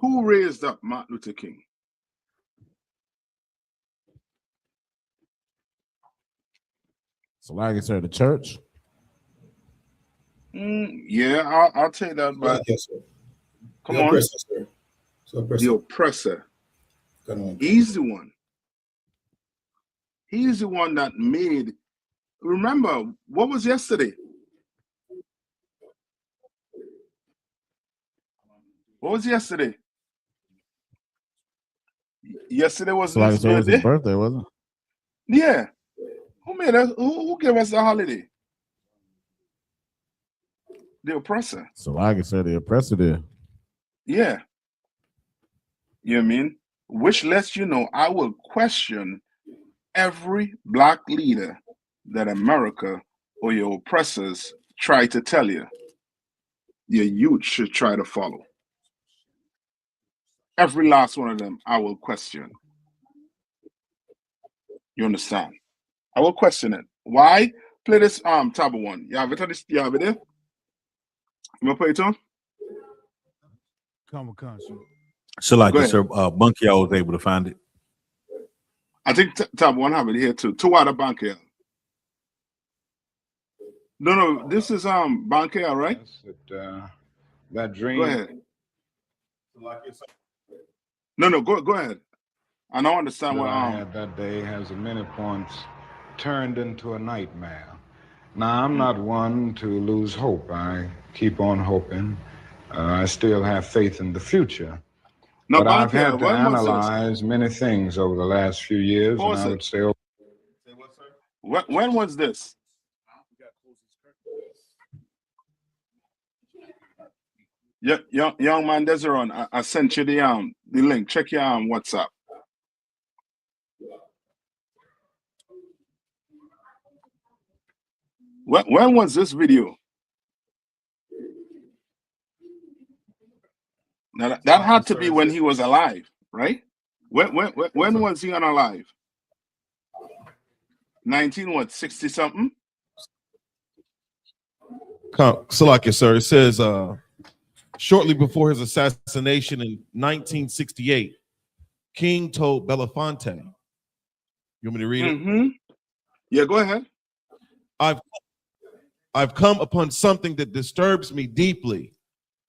who raised up Martin Luther King? So like I said, the church. Yeah, I'll take that. But yes, sir. Come the on, oppressor, sir. the oppressor. He's the one. He's the one that made. Remember, what was yesterday? What was yesterday? Yesterday was So like I his said, it was birthday. his birthday, wasn't it? Yeah. Who made us? Who gave us the holiday? The oppressor. So like I said, the oppressor did. Yeah. You know what I mean? Which lets you know I will question every black leader that America or your oppressors try to tell you. Your youth should try to follow. Every last one of them, I will question. You understand? I will question it. Why? Play this tab one. You have it? You have it there? You want to play it on? Come on. So like you, sir, Bunky, I was able to find it. I think tab one have it here too. Two out of Bankia. No, this is Bankia, right? That dream. Go ahead. No, go ahead. I don't understand what I had that day has at many points turned into a nightmare. Now I'm not one to lose hope. I keep on hoping. I still have faith in the future. Now, but I've had to analyze many things over the last few years, and I would say. When was this? Yeah, young man, Desiree, I sent you the link. Check your WhatsApp. When was this video? Now that had to be when he was alive, right? When was he unalive? 60 something? Salakia, sir. It says shortly before his assassination in 1968, King told Belafonte. You want me to read it? Yeah, go ahead. I've come upon something that disturbs me deeply.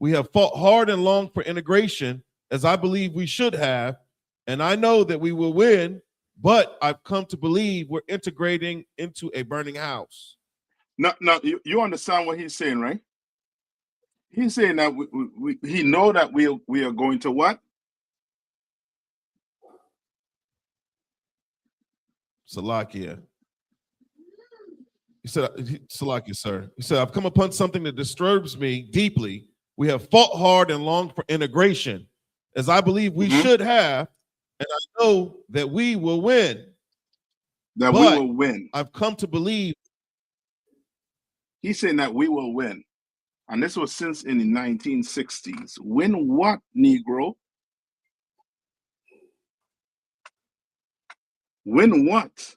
We have fought hard and long for integration, as I believe we should have, and I know that we will win, but I've come to believe we're integrating into a burning house. No, you understand what he's saying, right? He's saying that he know that we are going to what? Salakia. He said, Salakia, sir. He said, I've come upon something that disturbs me deeply. We have fought hard and longed for integration, as I believe we should have, and I know that we will win. We will win. I've come to believe. He's saying that we will win. And this was since in the 1960s. Win what, Negro? Win what?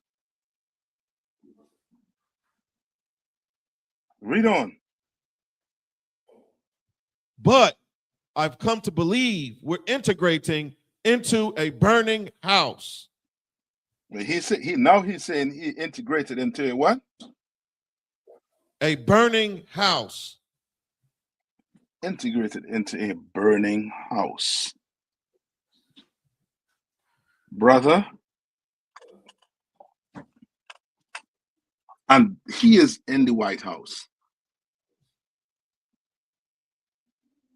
Read on. But I've come to believe we're integrating into a burning house. He's saying he integrated into a what? A burning house. Integrated into a burning house. Brother. And he is in the White House.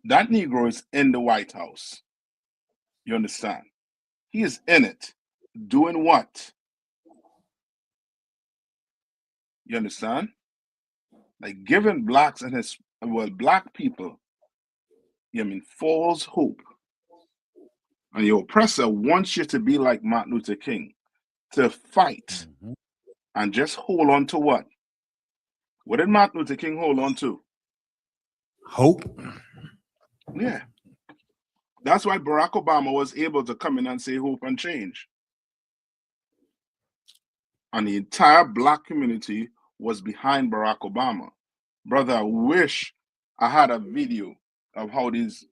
That Negro is in the White House. You understand? He is in it. Doing what? You understand? Like giving blacks and black people, false hope. And your oppressor wants you to be like Martin Luther King, to fight and just hold on to what? What did Martin Luther King hold on to? Hope. Yeah. That's why Barack Obama was able to come in and say hope and change. And the entire black community was behind Barack Obama. Brother, I wish I had a video of how these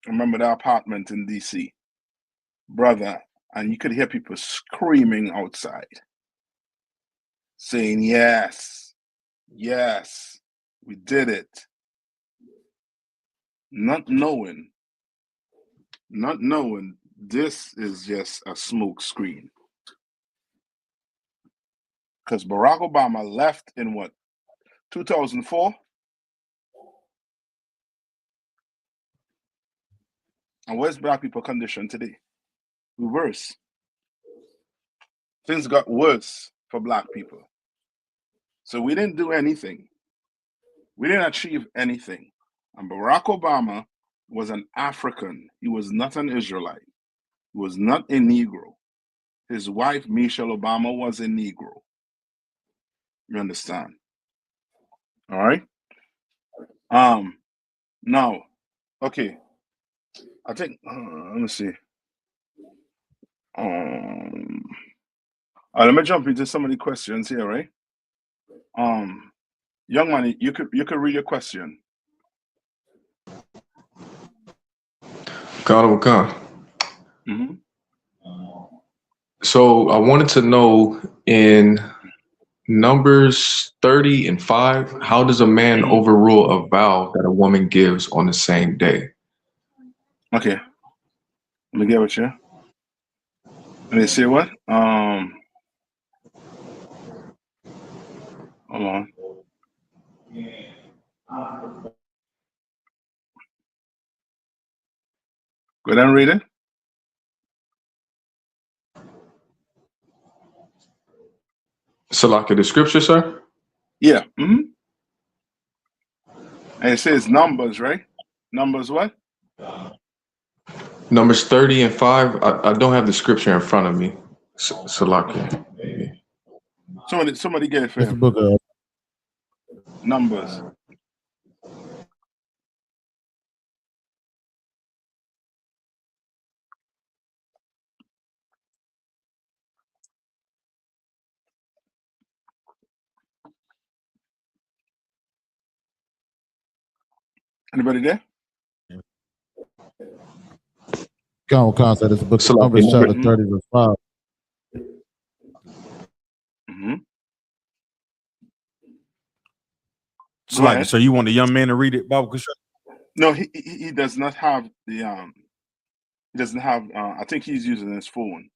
remember the apartment in DC, brother, and you could hear people screaming outside, saying, yes, yes, we did it. Not knowing this is just a smoke screen. Because Barack Obama left in what, 2004? And where's black people condition today? Worse. Things got worse for black people. So we didn't do anything. We didn't achieve anything. And Barack Obama was an African. He was not an Israelite. He was not a Negro. His wife, Michelle Obama, was a Negro. You understand? All right? Now, okay. I think, let me see. Let me jump into some of the questions here, right? Young man, you could read your question. Mm-hmm. So I wanted to know in Numbers 30 and 5, how does a man overrule a vow that a woman gives on the same day? Okay. Let me get with you. Let me see what? Hold on. Go ahead and read it. Salaki, the scripture, sir? Yeah. And it says Numbers, right? Numbers what? Numbers 30 and 5. I don't have the scripture in front of me. Salaki. Somebody get it for It's the him. book of Numbers. Anybody there? Concept. It's the book of Numbers, chapter 30, verse 5. Like, so you want the young man to read it, Bob? No, he does not have the he doesn't have I think he's using his phone.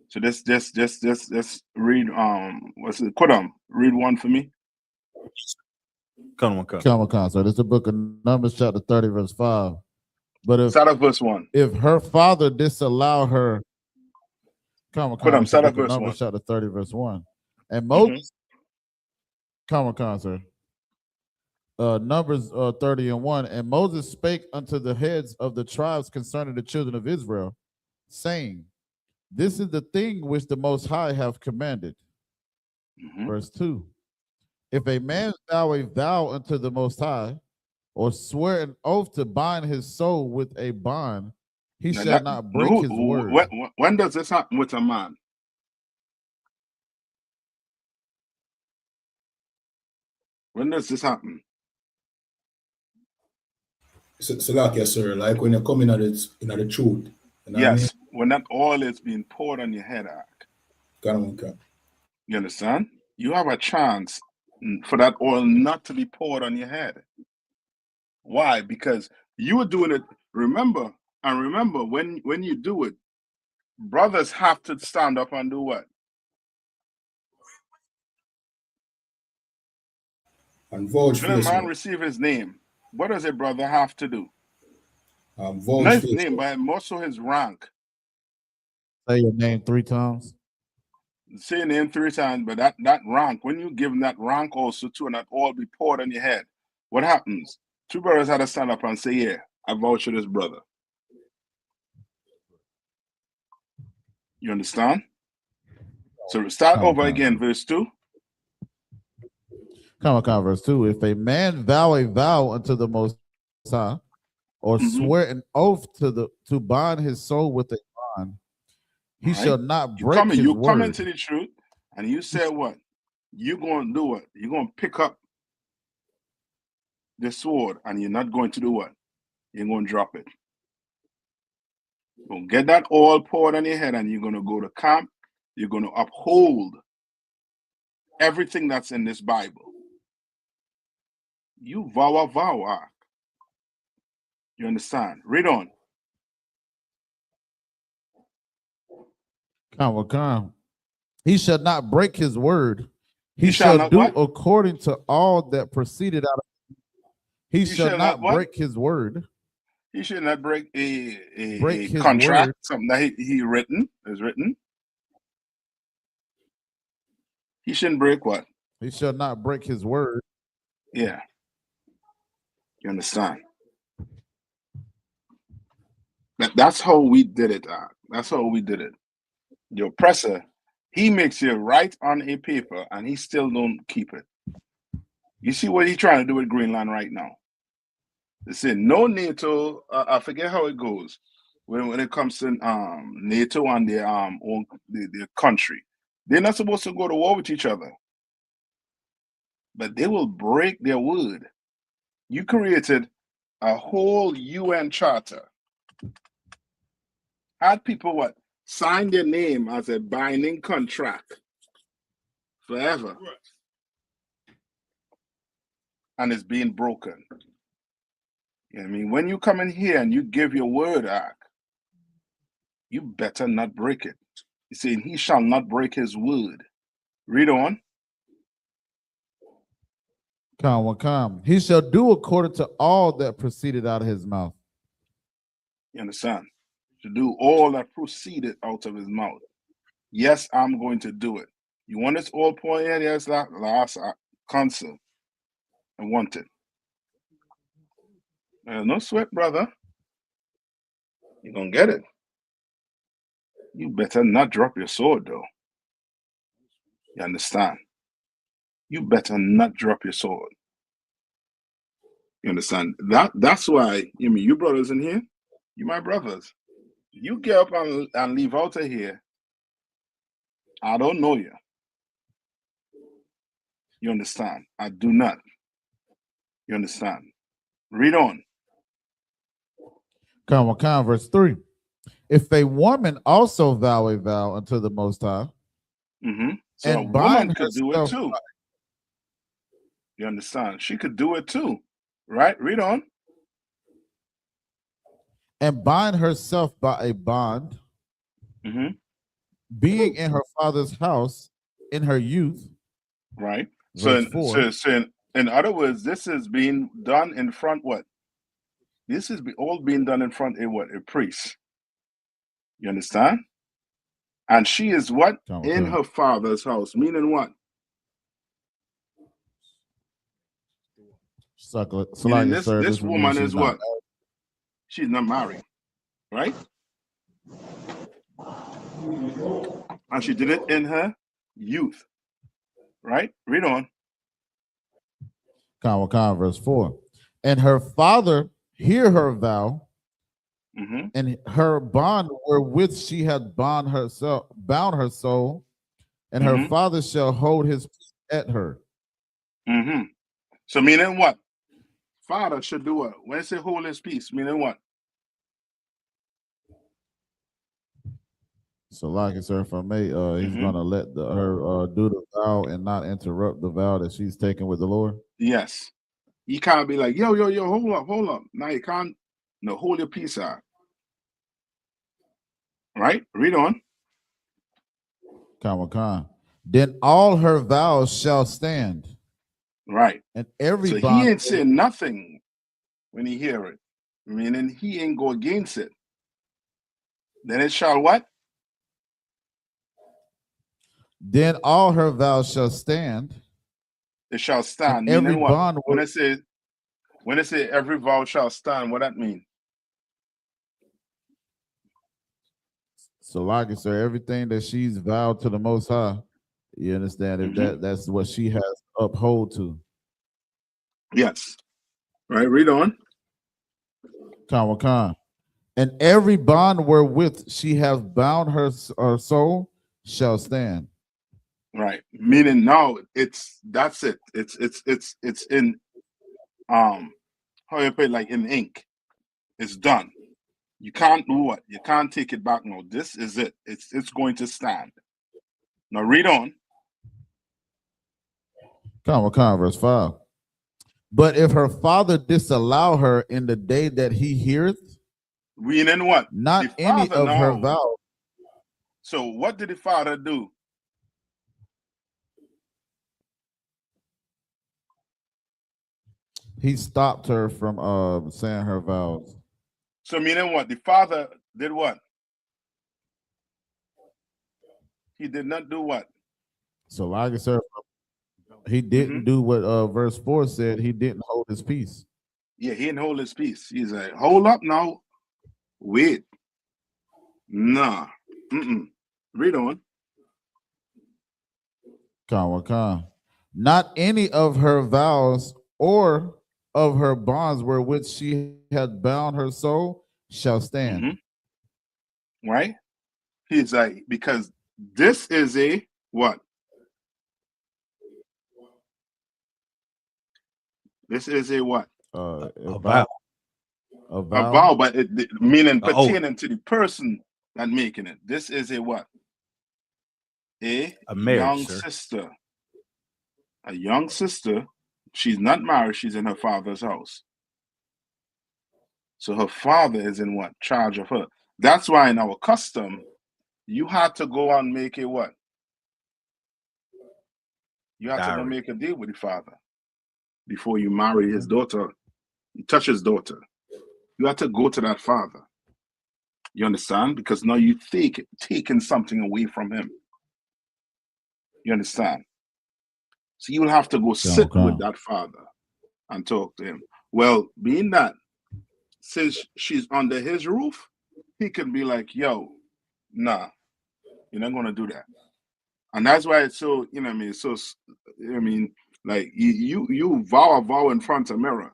So just read what's it? Read one for me. Come on. So it's the book of Numbers, chapter 30, verse 5. But if start at verse 1. If her father disallow her, start at verse Numbers 1. Chapter 30, verse 1. And Moses, sir. Numbers 30 and 1. And Moses spake unto the heads of the tribes concerning the children of Israel, saying, this is the thing which the Most High have commanded. Verse 2. If a man vow a vow unto the Most High, or swear an oath to bind his soul with a bond, he shall not break his word. When does this happen with a man? When does this happen? Salakia, sir, like when you're coming at it in the truth. You know yes, what I mean? When that oil is being poured on your head. You understand? You have a chance for that oil not to be poured on your head. Why? Because you were doing it. Remember when you do it, brothers have to stand up and do what? And vouch when a man receive his name, what does a brother have to do? Not his name, but also his rank. Say your name 3 times. Say your name 3 times, but that rank, when you give them that rank also too, and that all be poured on your head, what happens? 2 brothers had to stand up and say, yeah, I vouch for this brother. You understand? So start over again, verse 2. Verse 2. If a man vow a vow unto the Most High, or swear an oath to bind his soul with a bond, he shall not break his word. You come into the truth, and you say what? You're going to do what? You're going to pick up the sword and you're not going to do what? You're going to drop it. You're going to get that oil poured on your head and you're going to go to camp. You're going to uphold everything that's in this Bible. You vow a vow. You understand? Read on. Come. He shall not break his word. He shall shall not do what? according to all that proceeded out of. He shall shall not not what? break his word. He should not break a Break his contract, word. something that he is written. He shouldn't break what? He shall not break his word. Yeah. You understand? That's how we did it. That's how we did it. The oppressor, he makes you write on a paper and he still don't keep it. You see what he's trying to do with Greenland right now? They say no NATO. I forget how it goes when it comes to NATO and their own their country. They're not supposed to go to war with each other, but they will break their word. You created a whole UN charter. Had people what? Sign their name as a binding contract forever. And it's being broken. You know what I mean? When you come in here and you give your word, you better not break it. He's saying he shall not break his word. Read on. Come. He shall do according to all that proceeded out of his mouth. You understand? To do all that proceeded out of his mouth. Yes, I'm going to do it. You want this all point here? Yes, last council. I want it. No sweat, brother. You're going to get it. You better not drop your sword, though. You understand? You better not drop your sword. You understand? That's why, you brothers in here, you my brothers. You get up and leave out of here. I don't know you. You understand? I do not. You understand? Read on. Come, verse 3. If a woman also vow a vow unto the Most High, so a and woman could do it too. You understand? She could do it too. Right? Read on. And bind herself by a bond, being in her father's house in her youth. Right. So in other words, this is being done in front what? This is all being done in front of what? A priest. You understand? And she is what? In her father's house. Meaning what? This woman is what? She's not married. Right? And she did it in her youth. Right? Read on. Verse 4. And her father hear her vow, and her bond wherewith she had bound her soul, and her father shall hold his peace at her. So meaning what? Father should do what? When it say hold his peace, meaning what? So, like, sir, if I may, he's gonna let her do the vow and not interrupt the vow that she's taking with the Lord. Yes. You can't be like, yo, hold up. Now you can't. No, hold your peace out. Right? Read on. Then all her vows shall stand. Right. And every so he ain't saying nothing when he hear it. Meaning he ain't go against it. Then it shall what? Then all her vows shall stand. It shall stand. Every what? bond. When it say every vow shall stand, what that mean? So, like I said, everything that she's vowed to the Most High, you understand? If that's what she has uphold to. Yes. Right. Read on. And every bond wherewith she has bound her soul shall stand. Right. Meaning now that's it. It's in how you put it, like in ink. It's done. You can't do what? You can't take it back. No, this is it. It's going to stand. Now read on. Come on, verse 5. But if her father disallow her in the day that he heareth, Meaning what? not any of her vows. So what did the father do? He stopped her from saying her vows. So meaning what? The father did what? He did not do what? So like I said, he didn't do what verse 4 said. He didn't hold his peace. Yeah, he didn't hold his peace. He's like, hold up now. Wait. Nah. Read on. Not any of her vows or of her bonds wherewith she had bound her soul shall stand. Right? He's like, because this is a what? This is a what? A vow. A vow. A vow, but meaning pertaining to the person that making it. This is a what? A marriage, young sir. sister. A young sister. She's not married. She's in her father's house. So her father is in what? Charge of her. That's why in our custom, you had to go and make a what? You had to go make a deal with the father before you marry his daughter. You touch his daughter. You have to go to that father. You understand? Because now you taking something away from him. You understand? So you'll have to go sit with that father and talk to him. Well, being that, since she's under his roof, he can be like, yo, nah, you're not going to do that. And that's why it's so, you know what I mean? So, I mean, like you vow a vow in front of mirror.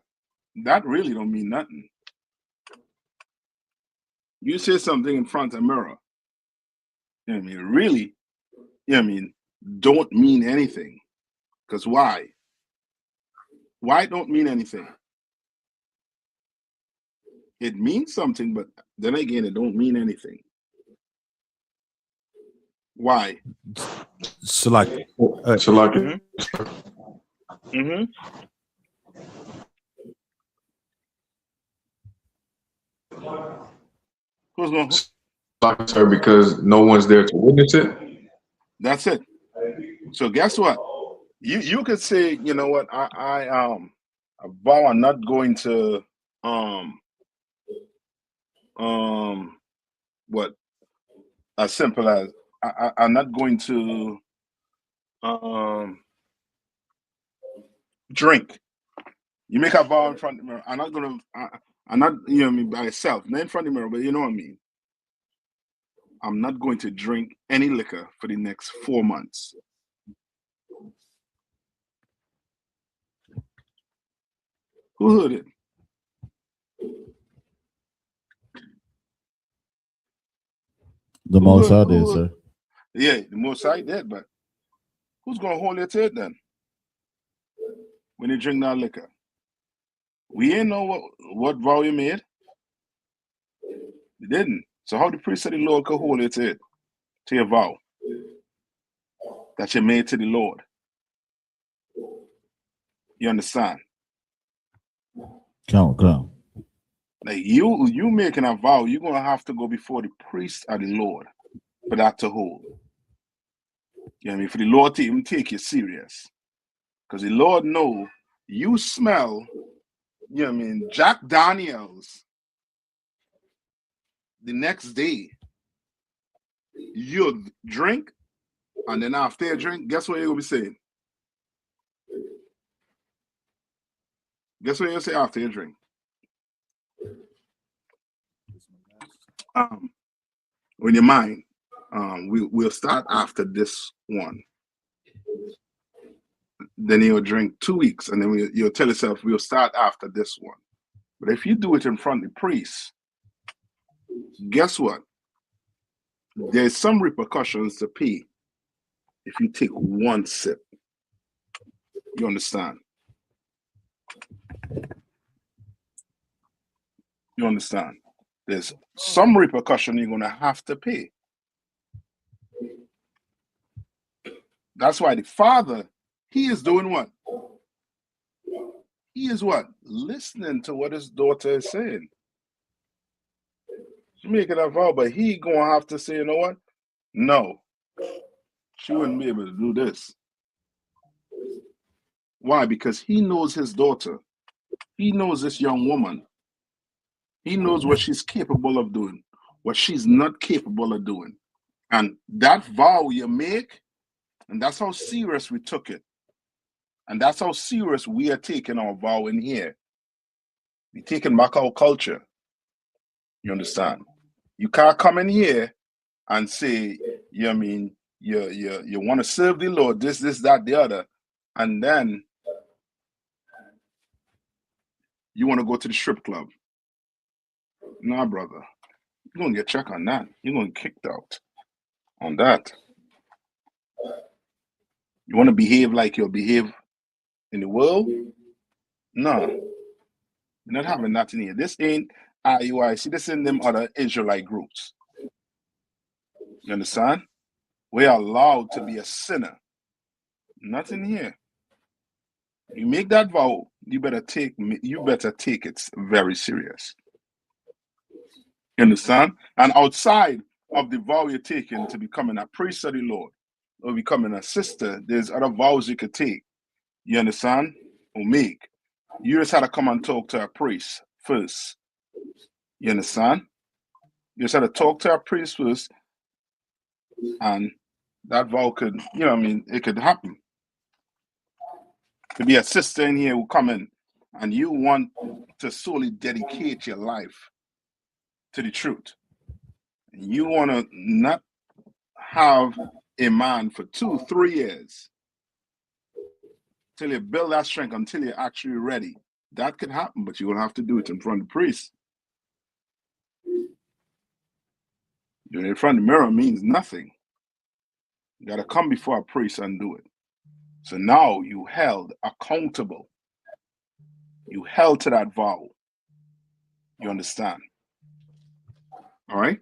That really don't mean nothing. You say something in front of mirror. You know what I mean? Really, you know what I mean? Don't mean anything. Because why? Why don't mean anything? It means something, but then again, it don't mean anything. Why? Salaki. Salaki. Who's going? Sir, because no one's there to witness it. That's it. So guess what? You could say, you know what? I vow I'm not going to what? As simple as I'm not going to drink. You make a vow in front of the mirror. I'm not gonna. I'm not. You know what I mean, by myself, not in front of the mirror, but you know what I mean. I'm not going to drink any liquor for the next 4 months. Who heard it? The Most High did, sir. Yeah, the Most High did, but who's gonna hold your to it then? When you drink that liquor, we ain't know what vow you made. You didn't. So how the priest of the Lord could hold you to it, to your vow that you made to the Lord? You understand? Come. Like you making a vow, you're gonna have to go before the priest of the Lord for that to hold. You know what I mean? For the Lord to even take you serious. Because the Lord know you smell, you know what I mean, Jack Daniels. The next day, you'll drink, and then after you drink, guess what you're gonna be saying? Guess what you'll say after you drink? In your mind, we'll start after this one. Then you'll drink 2 weeks, and then you'll tell yourself we'll start after this one. But if you do it in front of the priest, guess what? There's some repercussions to pay if you take one sip. You understand? You understand? There's some repercussion you're going to have to pay. That's why the father, he is doing what? He is what? Listening to what his daughter is saying. She making a vow, but he going to have to say, you know what? No, she wouldn't be able to do this. Why? Because he knows his daughter. He knows this young woman. He knows what she's capable of doing, what she's not capable of doing. And that vow you make, and that's how serious we took it. And that's how serious we are taking our vow in here. We're taking back our culture. You understand? You can't come in here and say, you know what I mean, you want to serve the Lord, this, that, the other, and then you want to go to the strip club. Nah, brother. You're going to get checked on that. You're going to get kicked out on that. You want to behave like you'll behave in the world? No. You're not having that in here. This ain't IUIC. This ain't them other Israelite groups. You understand? We are allowed to be a sinner. Nothing here. You make that vow, you better take it very serious. You understand? And outside of the vow you're taking to becoming a priest of the Lord or becoming a sister, there's other vows you could take. You understand? Or make. You just had to come and talk to a priest first. You understand? You just had to talk to a priest first, and that vow could, you know what I mean, it could happen. To be a sister in here who come in and you want to solely dedicate your life to the truth. And you want to not have a man for 2-3 years till you build that strength until you're actually ready. That could happen, but you will have to do it in front of the priest. Doing it in front of the mirror means nothing. You got to come before a priest and do it. So now you held accountable. You held to that vow. You understand? All right?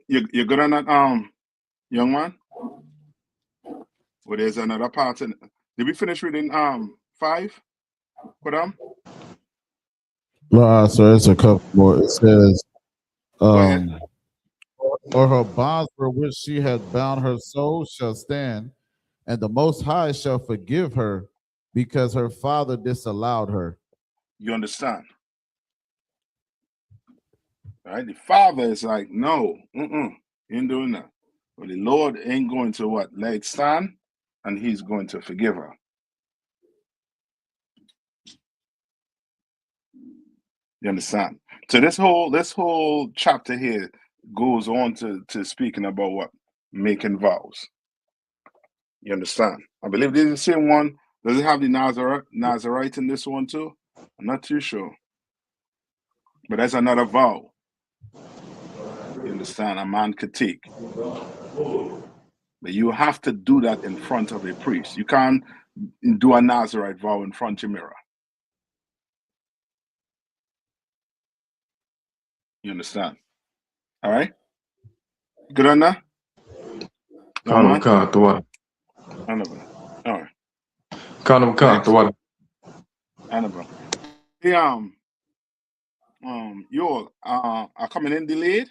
You're good on that, young man? Well, there's another part in. Did we finish reading 5? Kodam? No, so it's a couple more. It says, Go ahead. or her bonds for which she had bound her soul shall stand, and the Most High shall forgive her because her father disallowed her. You understand? All right? The father is like, no, you ain't doing that. But the Lord ain't going to what? Let it stand, and he's going to forgive her. You understand? So this whole chapter here goes on to speaking about what? Making vows. You understand? I believe this is the same one. Does it have the Nazarite in this one too? I'm not too sure. But that's another vow. You understand? A man could take. But you have to do that in front of a priest. You can't do a Nazarite vow in front of your mirror. You understand? All right? Good on that? Kanum ka tuwa. All right. Kanum ka tuwa. Annabelle. Hey, you are coming in delayed?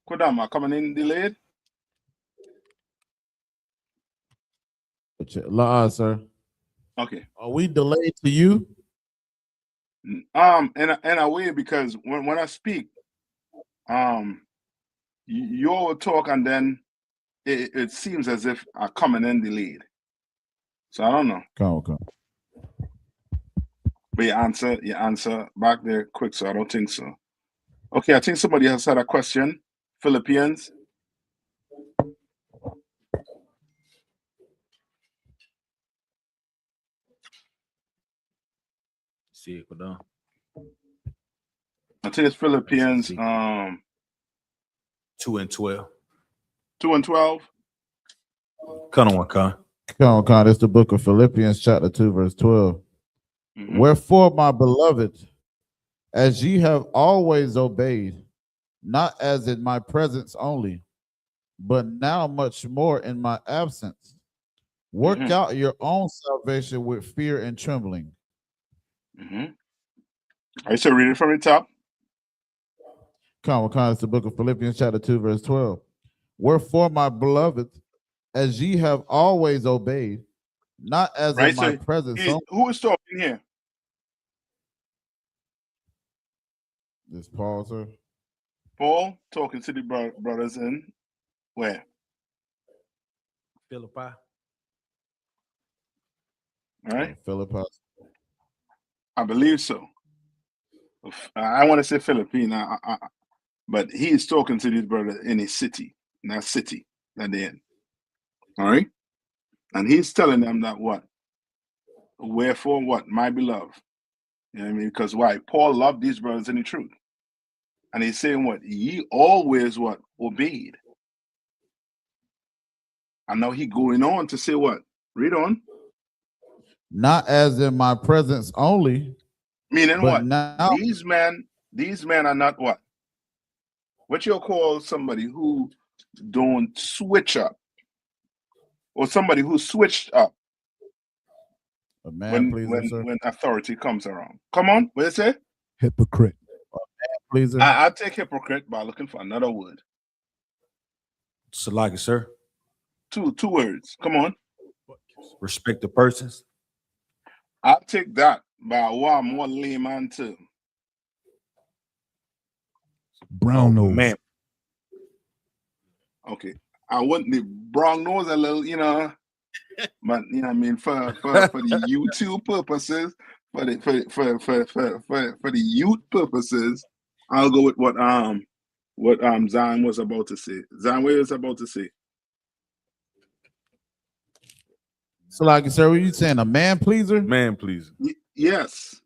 Kodam are coming in delayed? Sir. Okay. Are we delayed to you? In a way, because when I speak, you will talk and then it seems as if I'm coming in delayed. So I don't know. Okay. But you answer back there quick, so I don't think so. Okay, I think somebody has had a question. Philippians. See it, go down. I think it's Philippians 2 and 12. 2 and 12. Come on, Con. Come on, it's the book of Philippians, chapter 2, verse 12. Wherefore, my beloved, as ye have always obeyed, not as in my presence only, but now much more in my absence, work out your own salvation with fear and trembling. I should read it from the top. Come on, it's the book of Philippians, chapter 2, verse 12. Wherefore, my beloved, as ye have always obeyed, not as in my presence only. Who is talking here? This Paul, sir. Paul talking to the brothers in where? Philippi. All right. Philippi. I believe so. I want to say Philippine, but he is talking to these brothers in a city, in that city that they're in. All right. And he's telling them that what? Wherefore what? My beloved. You know what I mean? Because why? Paul loved these brothers in the truth. And he's saying what? Ye always what? Obeyed. And now he going on to say what? Read on. Not as in my presence only. Meaning what? Now, these men are not what? What you'll call somebody who don't switch up. Or somebody who switched up. A man pleaser, when authority comes around. Come on, what do you say? Hypocrite. Pleaser. I'll take hypocrite by looking for another word. Salaki, sir. Two words. Come on. Respect the persons. I'll take that by one more layman too. Brown nose. Man. Okay. I want the brown nose a little, but you know what I mean, for the YouTube purposes, for the youth purposes, I'll go with what Zion was about to say. Zion, what was about to say? So, like, sir, were you saying a man pleaser? Man pleaser. Yes.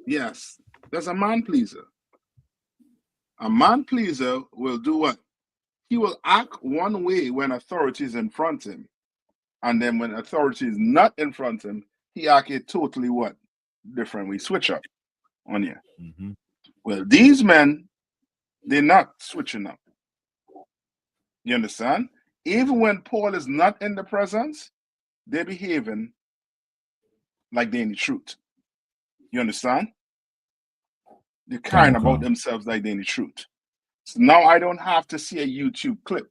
That's a man pleaser. A man pleaser will do what? He will act one way when authority is in front of him. And then when authority is not in front of him, he act a totally what? Different way. Switch up on you. Well, these men, they're not switching up. You understand? Even when Paul is not in the presence, they're behaving like they're in the truth. You understand? They're caring about themselves like they're in the truth. So now I don't have to see a YouTube clip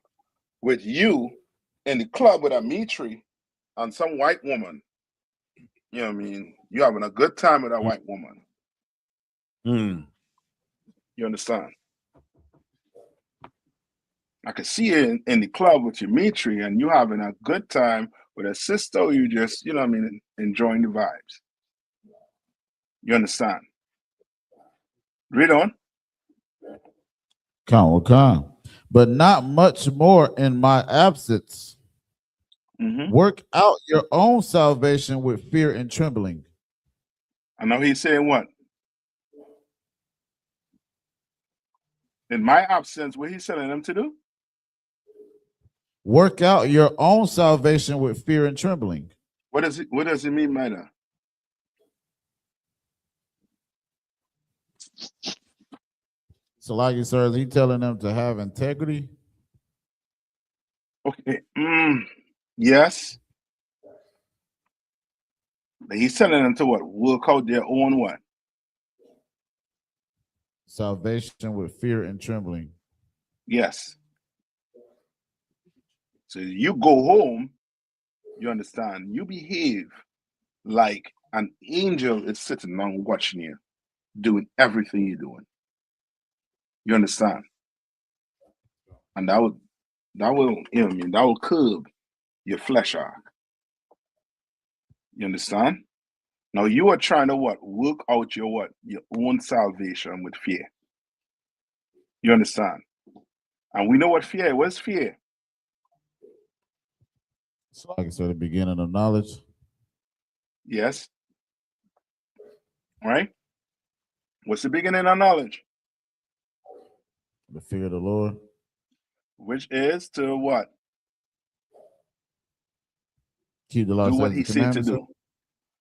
with you in the club with a Mitri and some white woman. You know what I mean? You're having a good time with a white woman. You understand? I can see you in the club with your Mitri and you having a good time with a sister, you just, you know what I mean, enjoying the vibes. You understand? Read on. Come. But not much more in my absence. Work out your own salvation with fear and trembling. I know he's saying what? In my absence, what he's telling them to do? Work out your own salvation with fear and trembling. What does it mean by that? So, like you, sir, is he telling them to have integrity? Okay. Yes. But he's telling them to what? Work out their own what? Salvation with fear and trembling. Yes. So you go home, you understand, you behave like an angel is sitting down watching you, doing everything you're doing. You understand? And that will, you know what I mean, that will curb your flesh arc. You understand? Now you are trying to what? Work out your own salvation with fear. You understand? And we know what fear is. What's fear? So, like I said, the beginning of knowledge. Yes. Right? What's the beginning of knowledge? The fear of the Lord. Which is to what? Keep the law, Do what statutes, he and said to commandments. do.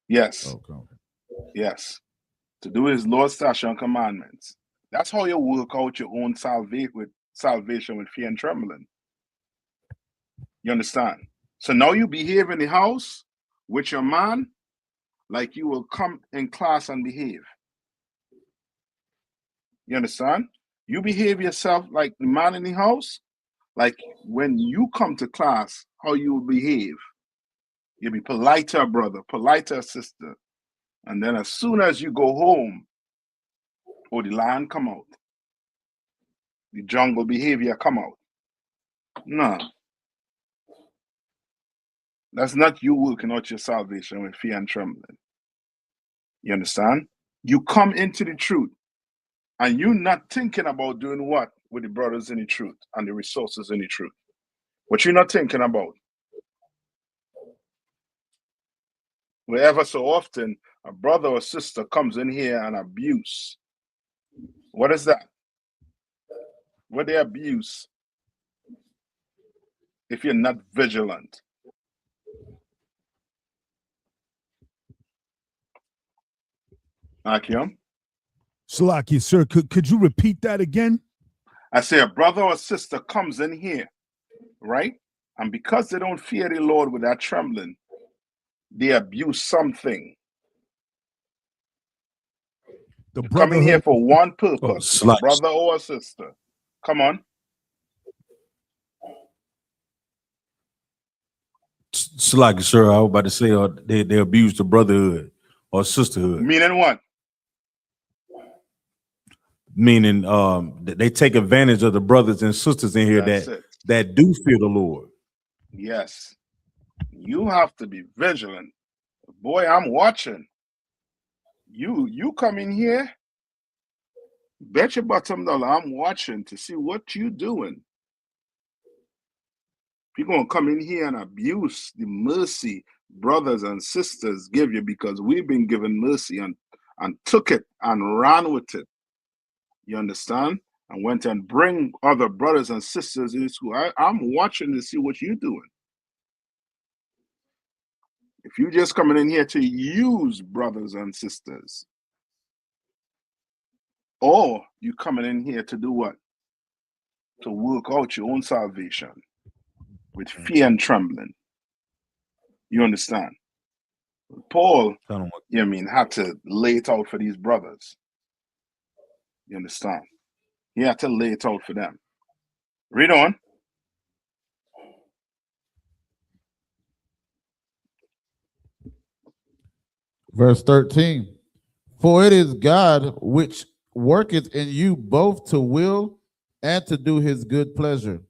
Yes. Okay. Yes. To do his Lord's statutes and commandments. That's how you work out your own salvation with fear and trembling. You understand? So now you behave in the house with your man like you will come in class and behave. You understand? You behave yourself like the man in the house, like when you come to class, how you will behave. You'll be polite to a brother, polite to a sister. And then as soon as you go home, or the lion come out, the jungle behavior come out. No. That's not you working out your salvation with fear and trembling. You understand? You come into the truth and you're not thinking about doing what with the brothers in the truth and the resources in the truth. What you're not thinking about. Wherever so often a brother or sister comes in here and abuse. What is that? What they abuse if you're not vigilant? Akim? Salaki, sir, could you repeat that again? I say a brother or sister comes in here, right? And because they don't fear the Lord with that trembling, they abuse something. The come in here for one purpose, a brother or a sister. Come on. Salaki, sir, I was about to say they abuse the brotherhood or sisterhood. Meaning what? Meaning they take advantage of the brothers and sisters in here that do fear the Lord. Yes. You have to be vigilant. Boy, I'm watching. You come in here, bet your bottom dollar I'm watching to see what you doing. People gonna come in here and abuse the mercy brothers and sisters give you because we've been given mercy and took it and ran with it. You understand? And went and bring other brothers and sisters in school. I'm watching to see what you're doing. If you just coming in here to use brothers and sisters, or you coming in here to do what? To work out your own salvation with fear and trembling. You understand? Paul, had to lay it out for these brothers. You understand? He had to lay it out for them. Read on. Verse 13. For it is God which worketh in you both to will and to do his good pleasure.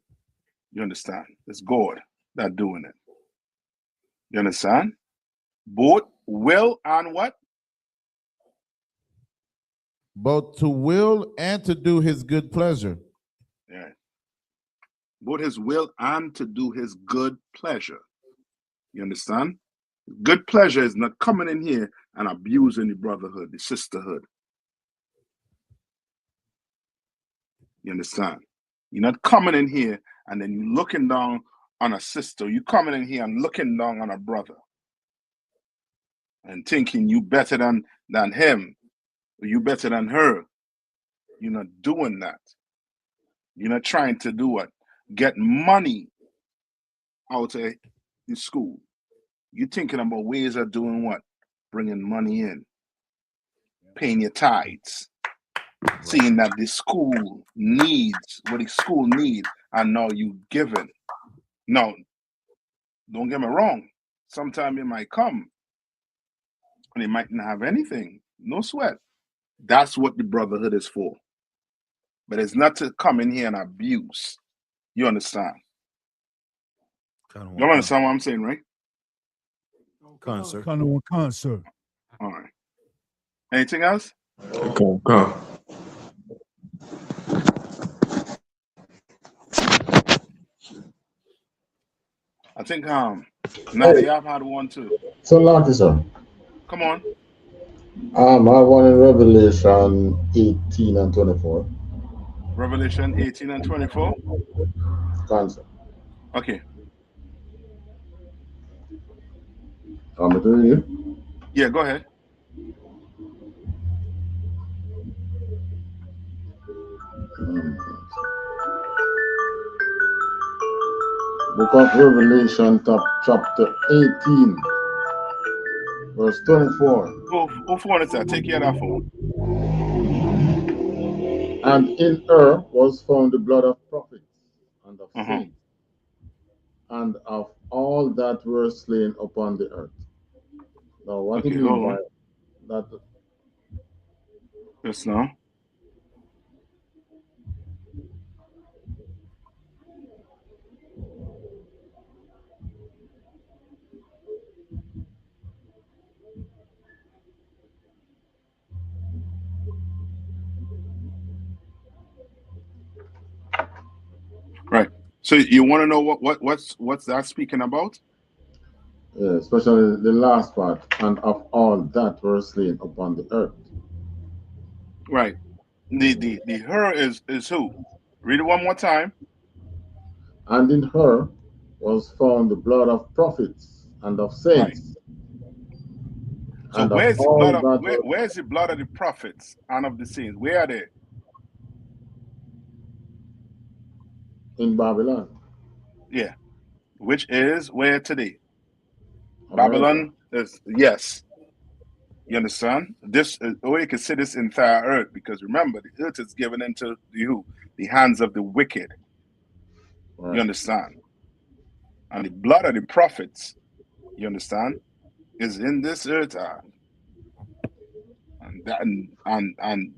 You understand? It's God that doing it. You understand? Both will and what? Both to will and to do his good pleasure. Yeah. Both his will and to do his good pleasure. You understand? Good pleasure is not coming in here and abusing the brotherhood, the sisterhood. You understand? You're not coming in here and then you're looking down on a sister. You're coming in here and looking down on a brother and thinking you better than him or you better than her. You're not doing that. You're not trying to do what? Get money out of the school. You're thinking about ways of doing what? Bringing money in, paying your tithes, seeing that the school needs what the school needs, and now you giving. No, don't get me wrong. Sometime it might come, and it might not have anything. No sweat. That's what the brotherhood is for. But it's not to come in here and abuse. You understand? You understand what I'm saying, right? Sir. All right. Anything else? Come. I think Nayathaq had one too. So lucky, sir. Come on. I want in Revelation 18 and 24. Revelation 18 and 24. Concept. Okay. Want me to read it? Yeah, go ahead. Book of Revelation, chapter 18, verse 24. Who phone is that? Take care of that phone. And in her was found the blood of prophets and of saints, and of all that were slain upon the earth. Now, what do you mean by that? Yes, no. Right. So you want to know what's that speaking about? Yeah, especially the last part, and of all that were slain upon the earth. Right. The her is who? Read it one more time. And in her was found the blood of prophets and of saints. Right. So And of where's the all blood of that where's the blood of the prophets and of the saints? Where are they? in Babylon. Yeah. Which is where today? America. Babylon is, yes. You understand? This or you can say this entire earth, because remember the earth is given into the hands of the wicked. Right. You understand? And the blood of the prophets, you understand, is in this earth. And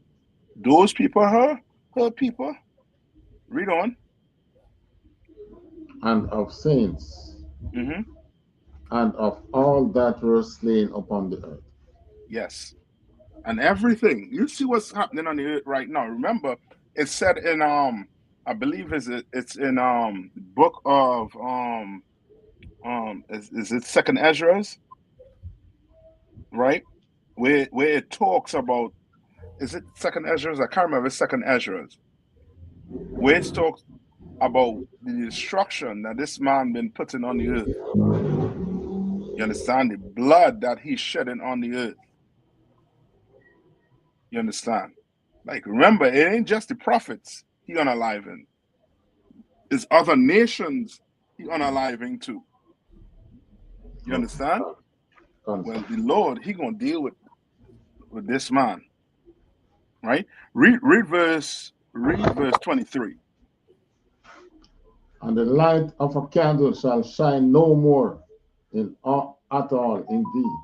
those people, her people. Read on. And of saints. Mm-hmm. And of all that were slain upon the earth. Yes. And everything. You see what's happening on the earth right now. Remember, it's said in I believe it's in the book of is it Second Ezra's, right? Where it talks about, is it Second Ezra's? I can't remember. It's Second Ezra's, where it talks about the destruction that this man been putting on the earth. You understand? The blood that he's shedding on the earth. You understand? Like, remember, it ain't just the prophets he unaliving. It's other nations he unaliving too. You understand? Well, the Lord, he gonna deal with this man. Right? Read verse 23. And the light of a candle shall shine no more at all in thee.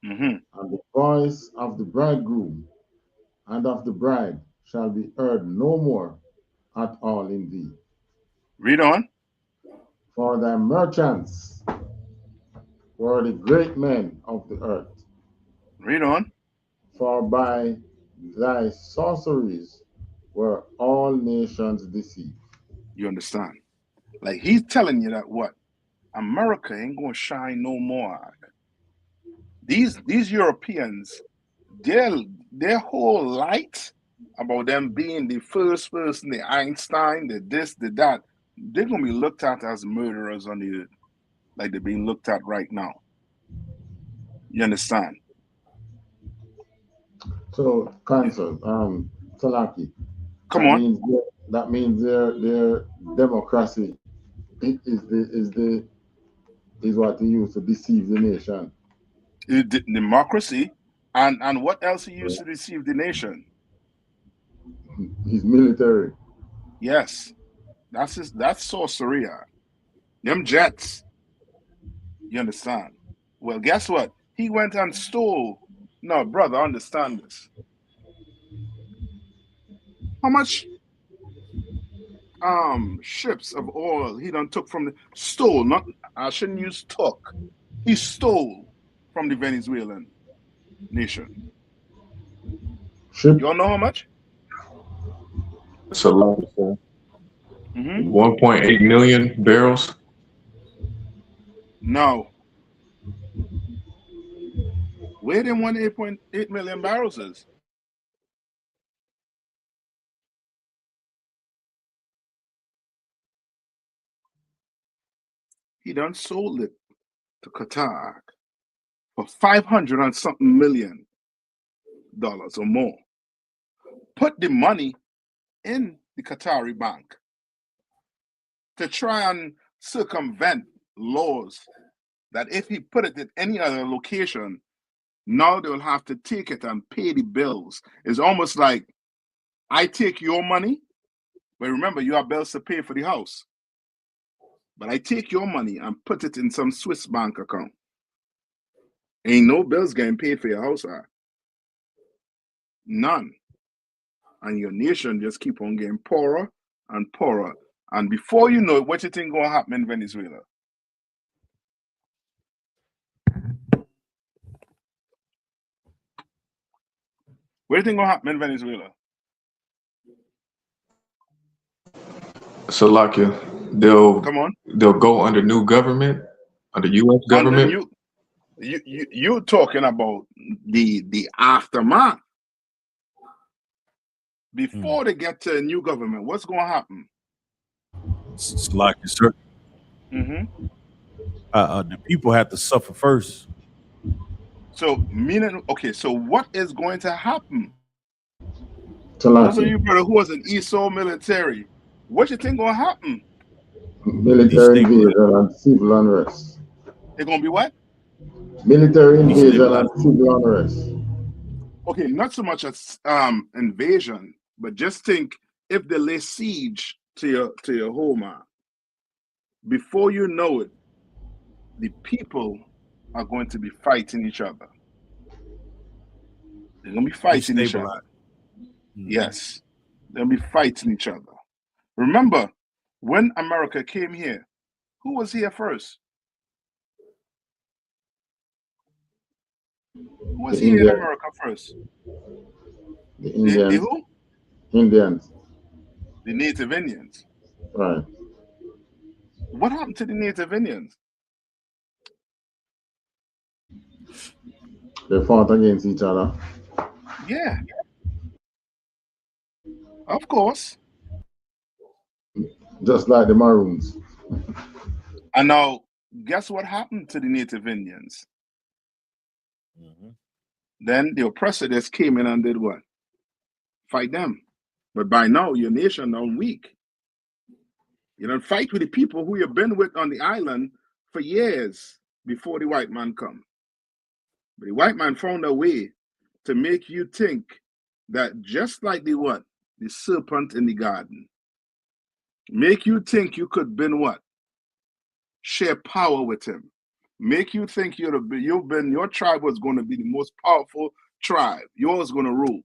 Mm-hmm. And the voice of the bridegroom and of the bride shall be heard no more at all in thee. Read on. For thy merchants were the great men of the earth. Read on. For by thy sorceries were all nations deceived. You understand? Like, he's telling you that what? America ain't gonna shine no more. These Europeans, their whole light about them being the first person, the Einstein, the this, the that, they're gonna be looked at as murderers on the earth, like they're being looked at right now. You understand? So, Council, Talaki, Come on. that means their democracy is what they use to deceive the nation. Democracy, and what else he used to deceive the nation? His military. Yes, that's sorcery. Them jets. You understand? Well, guess what? He went and stole. No, brother, understand this. How much ships of oil he done took from the stole? Not, I shouldn't use took. He stole from the Venezuelan nation. Ship. You all know how much? It's a lot, sir. Mm-hmm. 1.8 million barrels. No. Where them 1.8 million barrels is? He done sold it to Qatar. for $500 and something million or more. Put the money in the Qatari bank to try and circumvent laws that if he put it in any other location, now they'll have to take it and pay the bills. It's almost like I take your money, but remember, you have bills to pay for the house. But I take your money and put it in some Swiss bank account. Ain't no bills getting paid for your house, right? None. And your nation just keep on getting poorer and poorer. And before you know it, what you think gonna happen in Venezuela? What do you think gonna happen in Venezuela? Salakia, they'll go under new government, under U.S. government. You're talking about the aftermath. Before they get to a new government, what's going to happen? Salakia, sir. The people have to suffer first. So meaning, okay. So what is going to happen? Those of you, brother, who was an ESO military, what you think gonna happen? Military invasion and civil unrest. They're gonna be what? Military invasion and civil unrest. Okay, not so much as invasion, but just think if they lay siege to your home, before you know it, the people are going to be fighting each other. They're gonna be fighting each other. Yes, they'll be fighting each other. Remember, when America came here, who was here first? Who was here in America first? The Indians. The who? Indians. The Native Indians. Right. What happened to the Native Indians? They fought against each other. Yeah. Of course. Just like the Maroons. And now, guess what happened to the Native Indians? Then the oppressors came in and did what? Fight them. But by now, your nation now weak. You don't fight with the people who you've been with on the island for years before the white man come. But the white man found a way to make you think that just like the what? The serpent in the garden. Make you think you could been what? Share power with him. Make you think your tribe was going to be the most powerful tribe. Yours going to rule.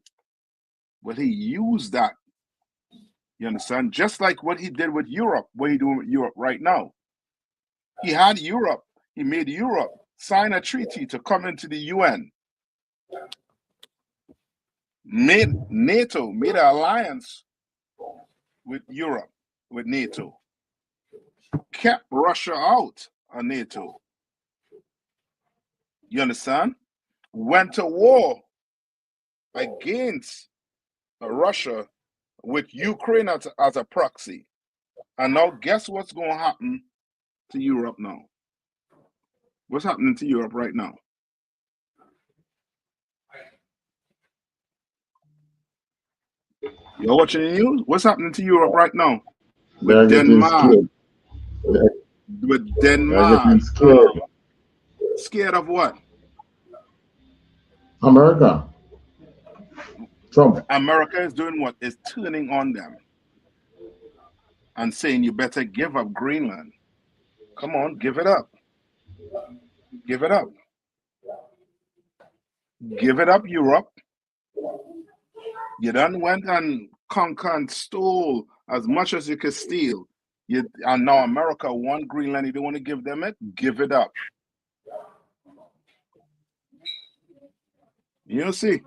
But he used that. You understand? Just like what he did with Europe, what he doing with Europe right now. He had Europe. He made Europe sign a treaty to come into the UN. Made NATO, made an alliance with Europe, with NATO. Kept Russia out of NATO. You understand? Went to war against Russia with Ukraine as a proxy. And now guess what's going to happen to Europe now? What's happening to Europe right now? You're watching the news? What's happening to Europe right now? With Denmark. With Denmark. Scared of what? America. Trump. America is doing what? Is turning on them and saying you better give up Greenland. Come on, give it up. Give it up. Give it up, Europe. You done went and conquered and stole as much as you could steal. And now America want Greenland. You don't want to give them it? Give it up. You'll see.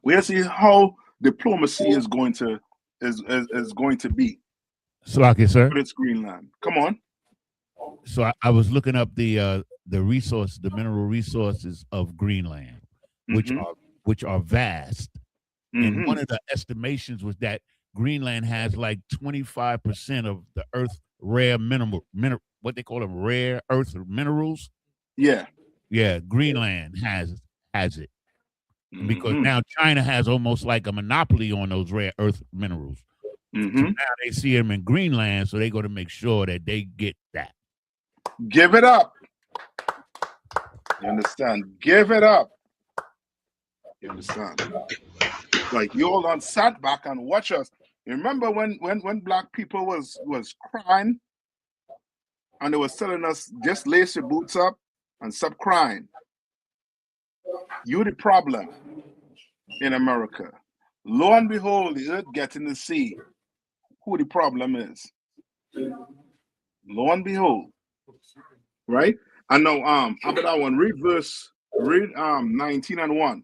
We'll see how diplomacy is going to be. Salakia, sir. But it's Greenland. Come on. So I was looking up the mineral resources of Greenland, which are vast. And one of the estimations was that Greenland has like 25% of the Earth's rare what they call them, rare earth minerals. Yeah. Yeah, Greenland has it. Because now China has almost like a monopoly on those rare earth minerals. So now they see them in Greenland, so they're going to make sure that they get that. Give it up. You understand? Give it up. You understand? Like, you all done sat back and watch us. You remember when black people was crying and they was telling us, just lace your boots up and stop crying. You the problem in America. Lo and behold, the earth getting to see who the problem is. Lo and behold. Right? And now after that one, read 19 and 1.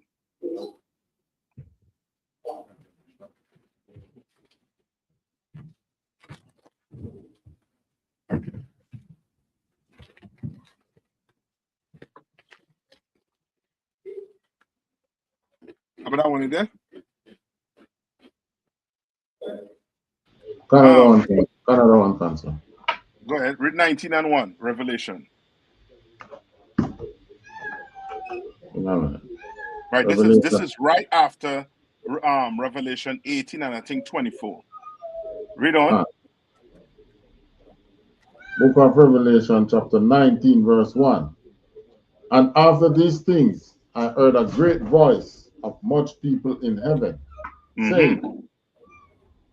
How about that one in there? Canada one answer. Go ahead. Read 19 and 1, Revelation. Right. Revelation. This is right after Revelation 18 and I think 24. Read on. Book of Revelation, chapter 19, verse 1. And after these things, I heard a great voice of much people in heaven, saying,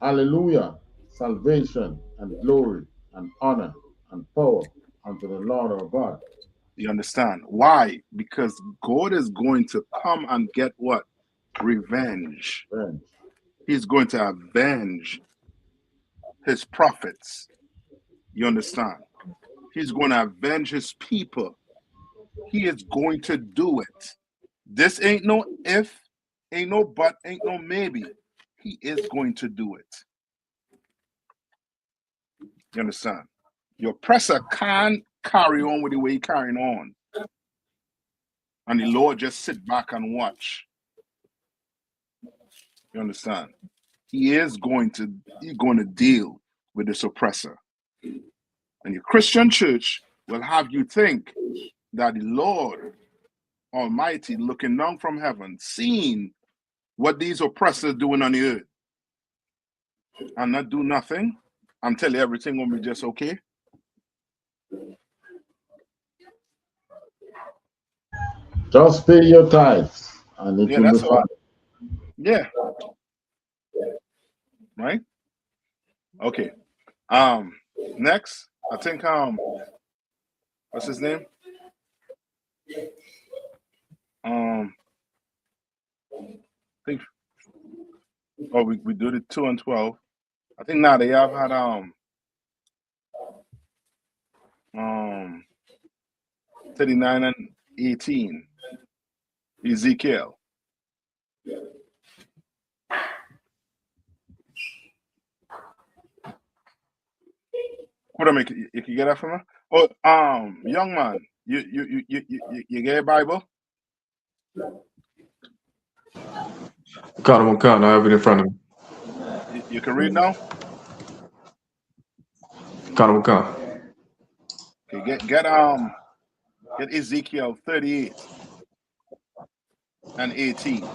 Hallelujah, salvation and glory and honor and power unto the Lord our God. You understand? Why? Because God is going to come and get what? Revenge. He's going to avenge his prophets. You understand? He's going to avenge his people. He is going to do it. This ain't no if, ain't no but, ain't no maybe. He is going to do it. You understand? Your oppressor can't carry on with the way he's carrying on. And the Lord just sit back and watch. You understand? He's going to deal with this oppressor. And your Christian church will have you think that the Lord Almighty looking down from heaven, seeing what these oppressors doing on the earth, and not do nothing. I'm telling you, everything will be just okay. Just pay your tithes, and it will be fine. Yeah. Right? Okay. Next, I think what's his name? I think we do the 2 and 12. I think now they have had 39 and 18. Ezekiel. What I make you can get that from her? Oh, young man, you get a Bible? Count, I have it in front of me. You can read now? Count. Okay, get Ezekiel 38 and 18.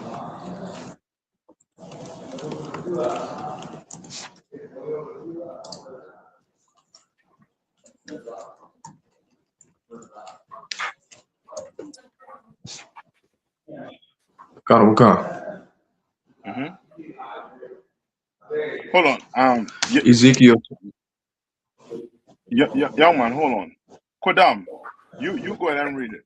Count. Hold on. Ezekiel. Young man, hold on. Kodam, you go ahead and read it.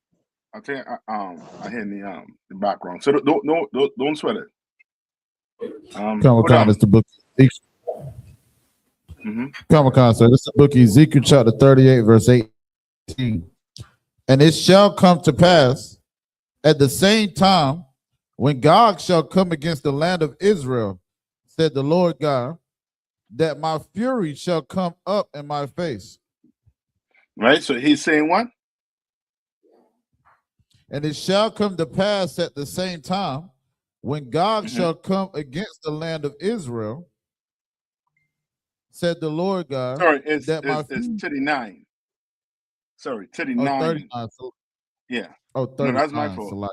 I think I hear the background. So don't sweat it. Comic-Con is the book. Comic-Con, so this is the book Ezekiel chapter 38, verse 18. And it shall come to pass at the same time when God shall come against the land of Israel, said the Lord God, that my fury shall come up in my face. Right, so he's saying what? And it shall come to pass at the same time when God shall come against the land of Israel, said the Lord God. Sorry, it's 39. Sorry, 39. Oh, 39. So, yeah. Oh, 39. No, that's my fault. So like,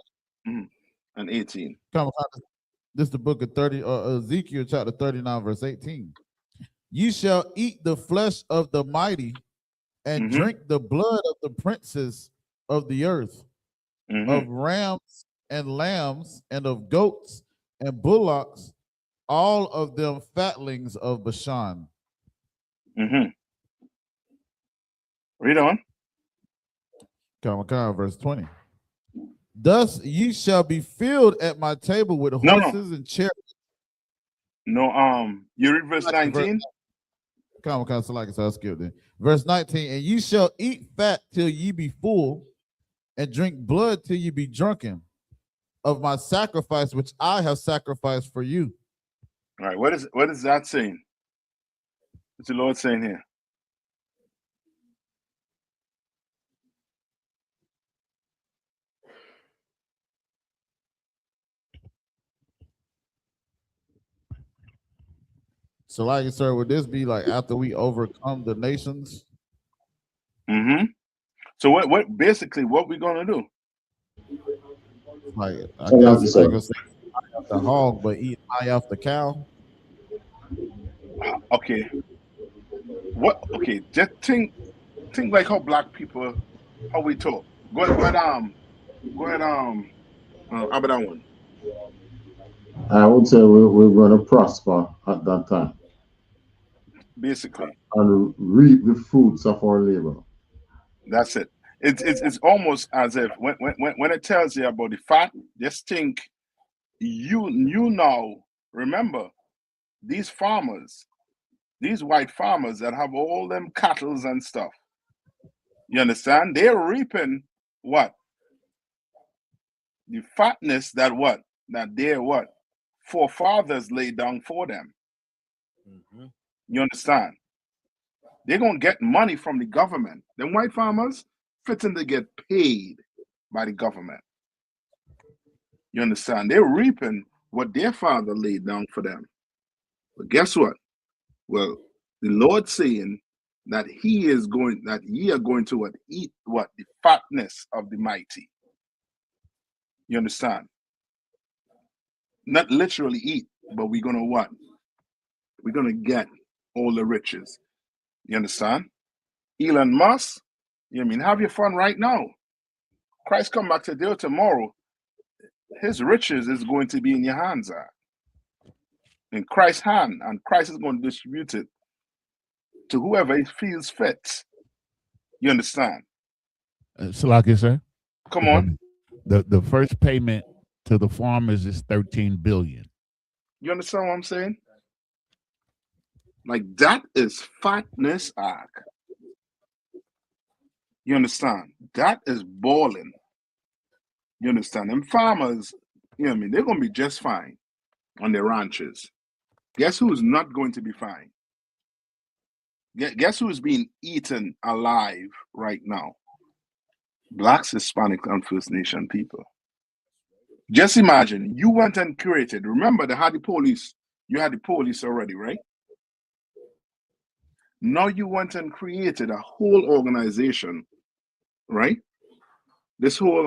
And 18. This is the book of Ezekiel chapter 39, verse 18. You shall eat the flesh of the mighty and drink the blood of the princes of the earth, of rams and lambs, and of goats and bullocks, all of them fatlings of Bashan. Read on. Verse 20. Thus ye shall be filled at my table with horses and chariots. No, you read verse 19? So I'll skip it. Verse 19, and ye shall eat fat till ye be full, and drink blood till ye be drunken of my sacrifice which I have sacrificed for you. All right, what is that saying? What's the Lord saying here? So, like, sir, would this be like after we overcome the nations? So what basically what we're gonna do? Like, I guess it's like eye off the hog, but eat eye off the cow. Okay. What? Okay, just think like how black people, how we talk. Go ahead, how about that one? I would say we're going to prosper at that time. Basically. And reap the fruits of our labor. That's it. It's almost as if when it tells you about the fat, just think you now remember these farmers, these white farmers that have all them cattle and stuff. You understand? They're reaping what? The fatness that their forefathers laid down for them. You understand? They're gonna get money from the government. Them white farmers fitting to get paid by the government. You understand? They're reaping what their father laid down for them. But guess what? Well, the Lord saying that ye are going to eat the fatness of the mighty. You understand? Not literally eat, but we're gonna what? We're gonna get all the riches. You understand? Elon Musk, have your fun right now. Christ come back today or tomorrow, his riches is going to be in your hands, in Christ's hand, and Christ is going to distribute it to whoever he feels fit. You understand? Salaki, sir. Come on. The first payment to the farmers is $13 billion. You understand what I'm saying? Like, that is fatness, You understand? That is balling. You understand? And farmers, they're going to be just fine on their ranches. Guess who's not going to be fine? Guess who's being eaten alive right now? Blacks, Hispanic, and First Nation people. Just imagine, you went and created, remember they had the police, you had the police already, right? Now you went and created a whole organization, right? This whole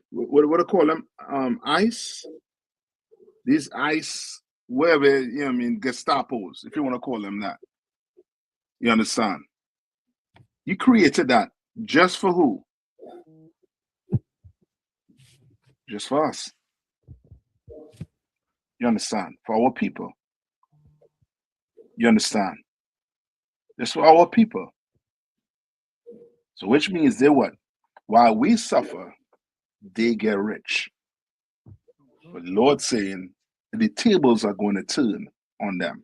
what do you call them? ICE. These ICE, wherever Gestapos, if you want to call them that. You understand? You created that just for who? Just for us. You understand? For our people. You understand? Just for our people. So which means they what? While we suffer, they get rich. But the Lord saying the tables are going to turn on them.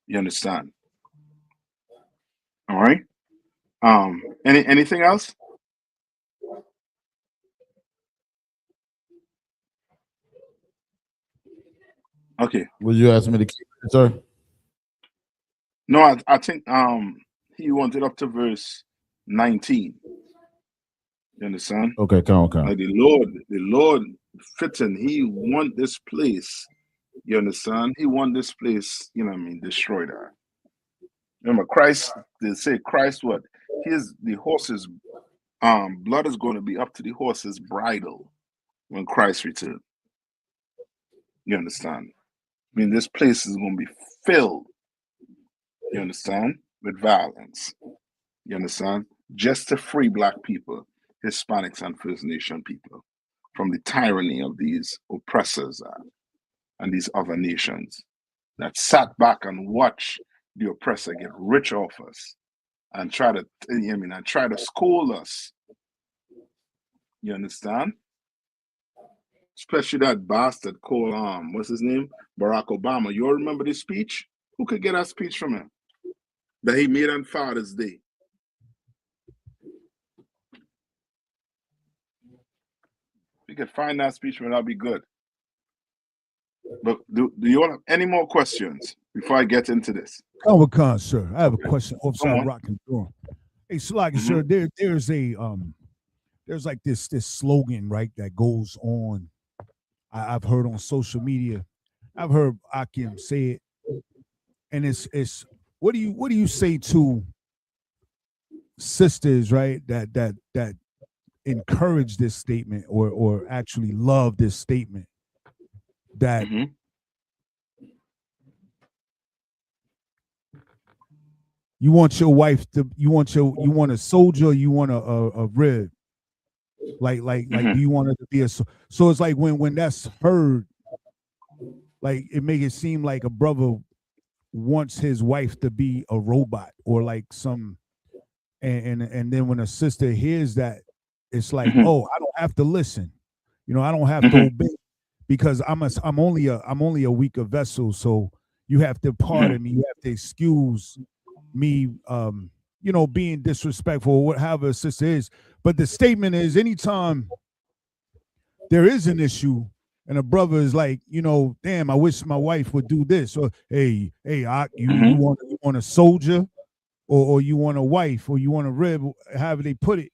You understand? All right. Anything else? Okay. Will you ask me to keep it, sir? No, I think he wanted up to verse 19. You understand? Okay, come on. Like the Lord fitting, he want this place. You understand? He want this place, destroyed. Remember, Christ, they say Christ what? the horse's blood is going to be up to the horse's bridle when Christ returns. You understand? I mean, this place is going to be filled, you understand, with violence. You understand? Just to free Black people, Hispanics, and First Nation people from the tyranny of these oppressors and these other nations that sat back and watched the oppressor get rich off us and try to school us. You understand? Especially that bastard called what's his name? Barack Obama. You all remember this speech? Who could get that speech from him? That he made on Father's Day. If you could find that speech, that'd be good. But do you all have any more questions before I get into this? Khan, sir. I have a question. Offside rocking through. Hey, Salaki, sir, there's like this slogan, right, that goes on. I've heard on social media. I've heard Akim say it, and it's what do you say to sisters, right, that encourage this statement or actually love this statement that you want your wife to you want a soldier, you want a rib, like do you want her to be a so it's like when that's heard, like it make it seem like a brother wants his wife to be a robot or like some and then when a sister hears that, it's like, oh, I don't have to listen, I don't have to obey because I'm only a weaker vessel, so you have to pardon me, you have to excuse me being disrespectful or whatever a sister is. But the statement is, anytime there is an issue and a brother is like, damn, I wish my wife would do this, or hey, you want a soldier, or you want a wife, or you want a rib, however they put it.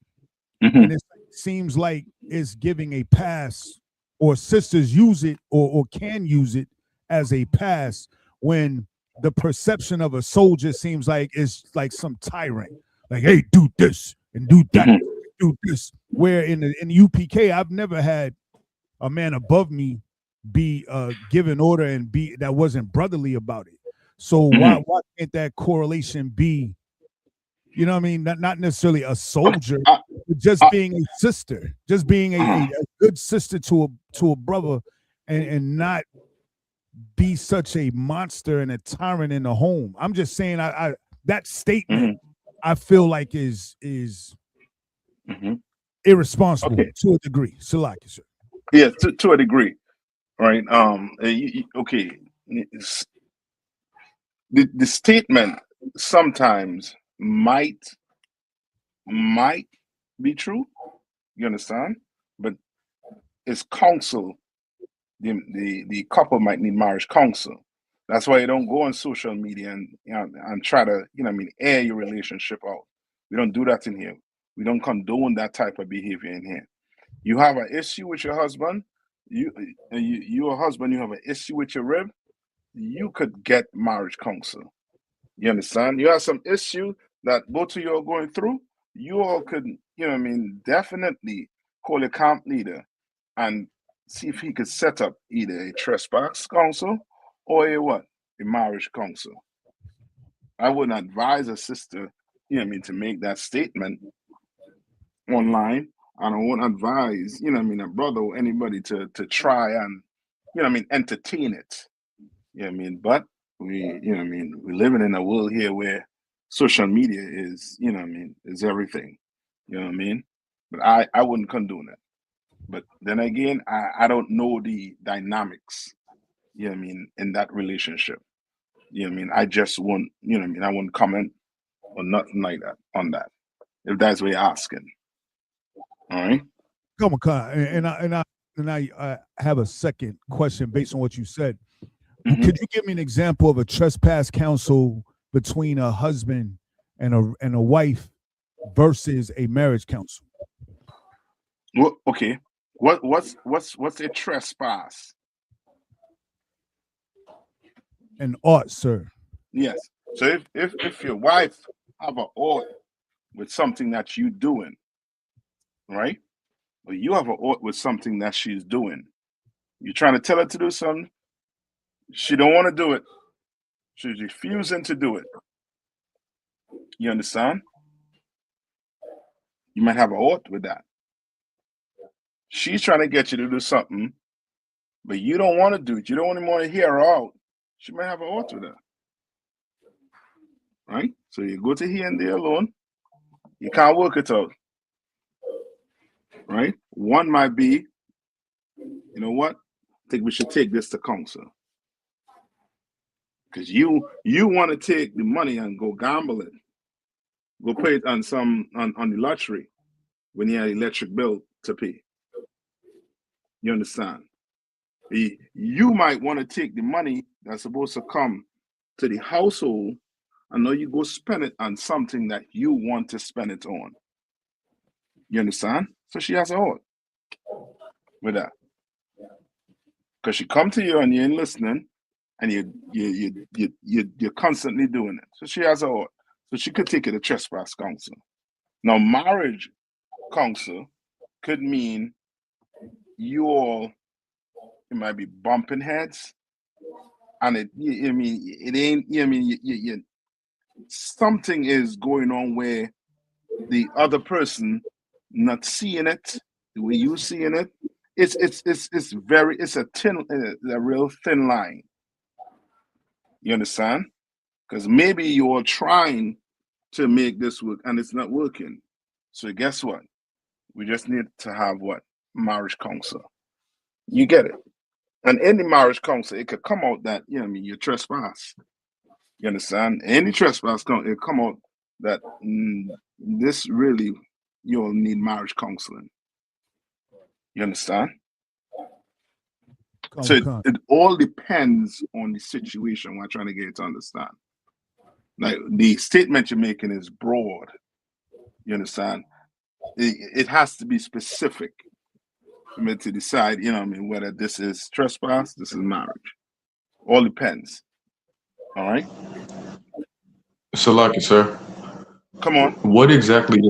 And it seems like it's giving a pass, or sisters use it or can use it as a pass when the perception of a soldier seems like it's like some tyrant, like, hey, do this and do that, do this. Where in the UPK, I've never had a man above me be given order and be that wasn't brotherly about it. So why can't that correlation be, what I mean? Not necessarily a soldier, but just being a sister, just being a good sister to a brother, and not be such a monster and a tyrant in the home. I'm just saying, I that statement I feel like is irresponsible to a degree. Salaki, sir. Yeah, to a degree, right? Okay. The statement sometimes might be true. You understand? But it's counsel. The couple might need marriage counsel. That's why you don't go on social media and try to, air your relationship out. We don't do that in here. We don't condone that type of behavior in here. You have an issue with your husband, your husband, you have an issue with your rib, you could get marriage counsel. You understand? You have some issue that both of you are going through, you all could, definitely call a camp leader and see if he could set up either a trespass counsel or a marriage counsel. I wouldn't advise a sister, to make that statement online. And I won't advise, a brother or anybody to try and, entertain it. But we're living in a world here where social media is, is everything. But I wouldn't condone it. But then again, I don't know the dynamics, in that relationship. I just won't, I won't comment on nothing like that on that, if that's what you're asking. All right. Come on, and I have a second question based on what you said. Could you give me an example of a trespass counsel between a husband and a wife versus a marriage counsel? Well, okay. What's a trespass? An ought, sir. Yes. So if your wife have an ought with something that you're doing, right? But you have an ought with something that she's doing. You're trying to tell her to do something. She don't want to do it. She's refusing to do it. You understand? You might have an ought with that. She's trying to get you to do something, but you don't want to do it. You don't want to hear her out. She might have an ought with that. Right? So you go to here and there alone. You can't work it out. Right? One might be, you know what? I think we should take this to counsel. Because you want to take the money and go gamble it. Go pay it on the lottery when you have electric bill to pay. You understand? You might want to take the money that's supposed to come to the household and now you go spend it on something that you want to spend it on. You understand? So she has a heart with that. Because she come to you and you ain't listening and you're constantly doing it. So she has a heart. So she could take it to trespass counsel. Now, marriage counsel could mean you might be bumping heads, and something is going on where the other person not seeing it the way you seeing it. It's a real thin line. You understand? Because maybe you're trying to make this work and it's not working. So guess what? We just need to have what? Marriage counsel. You get it? And in the marriage counsel, it could come out that, you trespass. You understand? Any trespass, it come out that this really, you'll need marriage counseling. You understand? So it all depends on the situation we're trying to get you to understand. Like the statement you're making is broad. You understand? It has to be specific for me to decide, whether this is trespass, this is marriage. All depends. All right? So, lucky, sir. Come on. What exactly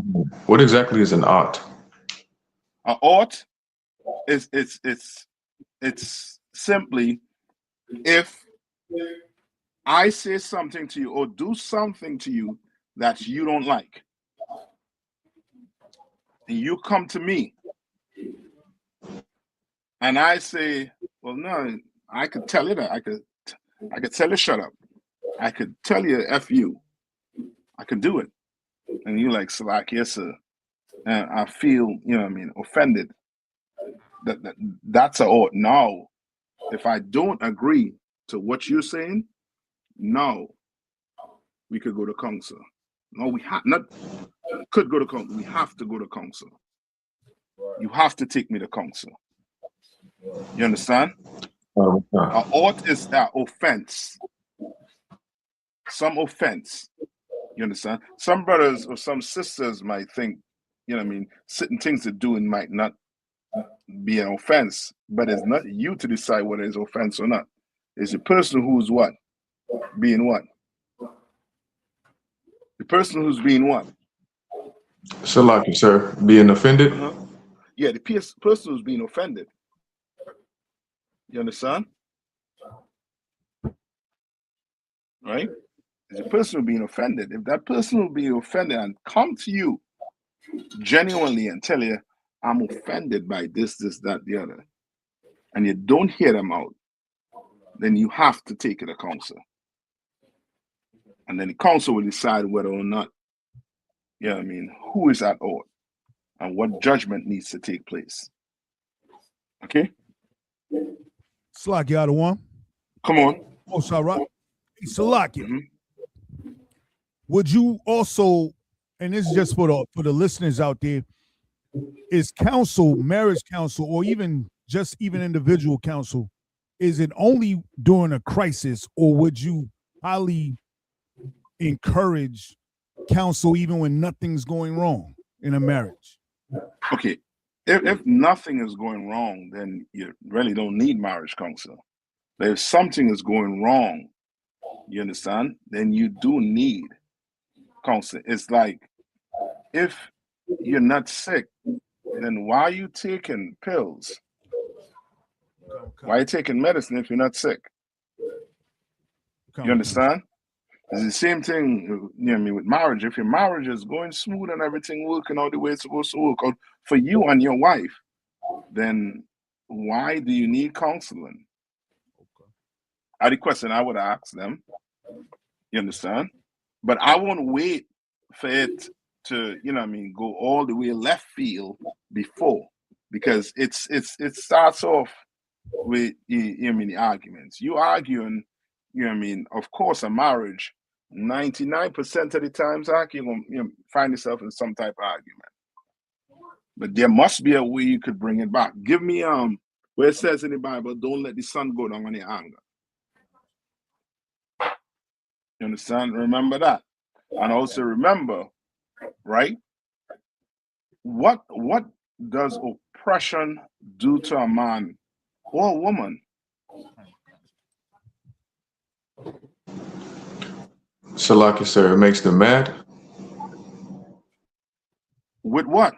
is an ought? An ought is it's simply if I say something to you or do something to you that you don't like, and you come to me, and I say, well, no, I could tell you that. I could tell you shut up. I could tell you F you. I could do it. And you like, Salak, yes, sir. And I feel, offended. That's a ought. Now, if I don't agree to what you're saying, no, we could go to counsel. No, we have not could go to counsel. We have to go to counsel. You have to take me to counsel. You understand? An ought is an offense. Some offense. You understand? Some brothers or some sisters might think, certain things they're doing might not be an offense, but it's not you to decide whether it's offense or not. It's the person who's what? Being what? The person who's being what? So, lucky, sir. Being offended? Yeah, the person who's being offended. You understand? Right? It's the person who's being offended. If that person will be offended and come to you genuinely and tell you, I'm offended by this, that, the other, and you don't hear them out, then you have to take it to counsel. And then the counsel will decide whether or not, who is at ought and what judgment needs to take place. Okay? Salakia, the one. Come on. Oh, Sarah. Salakia. Would you also, and this is just for the listeners out there, is counsel, marriage counsel, or even individual counsel, is it only during a crisis, or would you highly encourage counsel even when nothing's going wrong in a marriage? Okay. If nothing is going wrong, then you really don't need marriage counsel. But if something is going wrong, you understand, then you do need counsel. It's like if you're not sick, then why are you taking pills? Why are you taking medicine if you're not sick? You understand? It's the same thing, you know what I mean, with marriage. If your marriage is going smooth and everything working out the way it's supposed to work out for you and your wife, then why do you need counseling? That's the question I would ask them. You understand? But I won't wait for it to, you know what I mean, go all the way left field before, because it starts off with, you know what I mean, the arguments. You arguing, you know what I mean, of course, a marriage, 99% of the times, you're going to find yourself in some type of argument. But there must be a way you could bring it back. Give me where it says in the Bible, don't let the sun go down on your anger. You understand? Remember that. And also remember, right? What does oppression do to a man or a woman? Salaki, sir, it makes them mad. With what?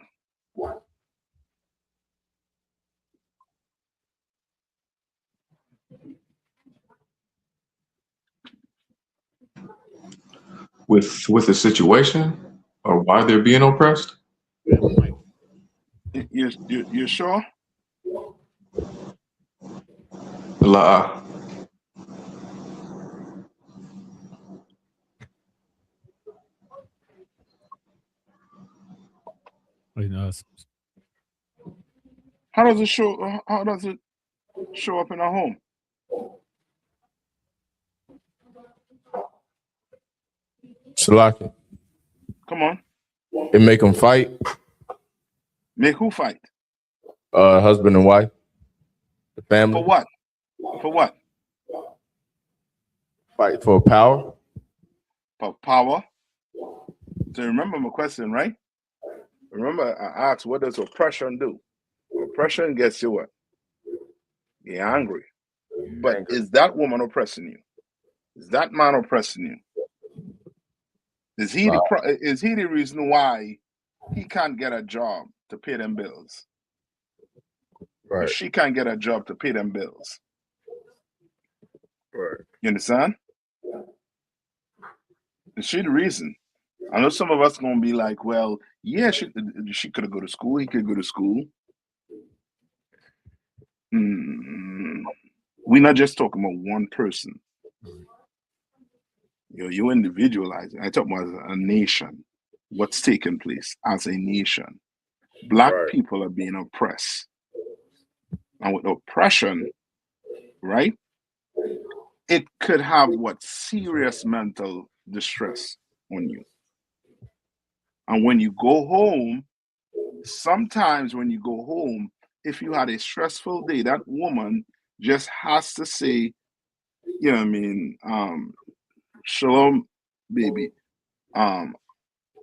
With the situation or why they're being oppressed? You sure? La. How does it show? How does it show up in our home? Salaki. Come on. It make them fight. Make who fight? Husband and wife. The family. For what? For what? Fight for power. For power. So remember my question, right? Remember I asked, what does oppression do? Oppression gets you what? You're angry. But is that woman oppressing you? Is that man oppressing you? Is he the reason why he can't get a job to pay them bills? Right. Or she can't get a job to pay them bills? Right. You understand? Is she the reason? I know some of us gonna be like, well, yeah, she could have go to school. He could go to school. We're not just talking about one person. You individualize it. I talk about a nation. What's taking place as a nation? Black people are being oppressed, and with oppression, right? It could have what serious mental distress on you. And when you go home, sometimes when you go home, if you had a stressful day, that woman just has to say, you know what I mean, shalom, baby. I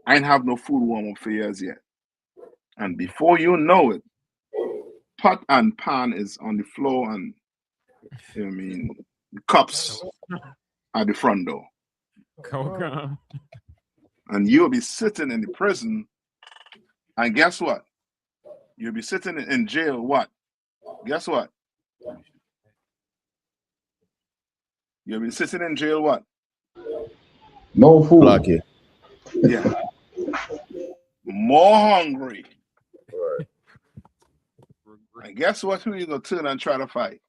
ain't have no food warm up for years yet. And before you know it, pot and pan is on the floor, and you know what I mean, the cups at the front door. And you'll be sitting in the prison, and guess what? You'll be sitting in jail, what? Guess what? You'll be sitting in jail, what? No food. Lucky. Yeah. More hungry. Right. And guess what? Who you gonna turn and try to fight?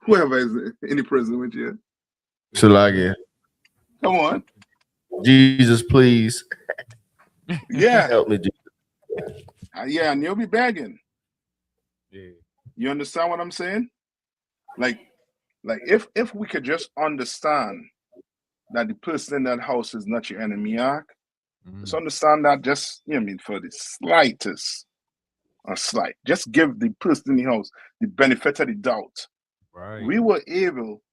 Whoever is in the prison with you. Salaki. Come on. Jesus, please. Yeah. Help me, Jesus. Yeah, and you'll be begging. Yeah. You understand what I'm saying? Like if we could just understand that the person in that house is not your enemy, just understand that, just, you know what I mean, for the slightest or slight. Just give the person in the house the benefit of the doubt. Right. We were able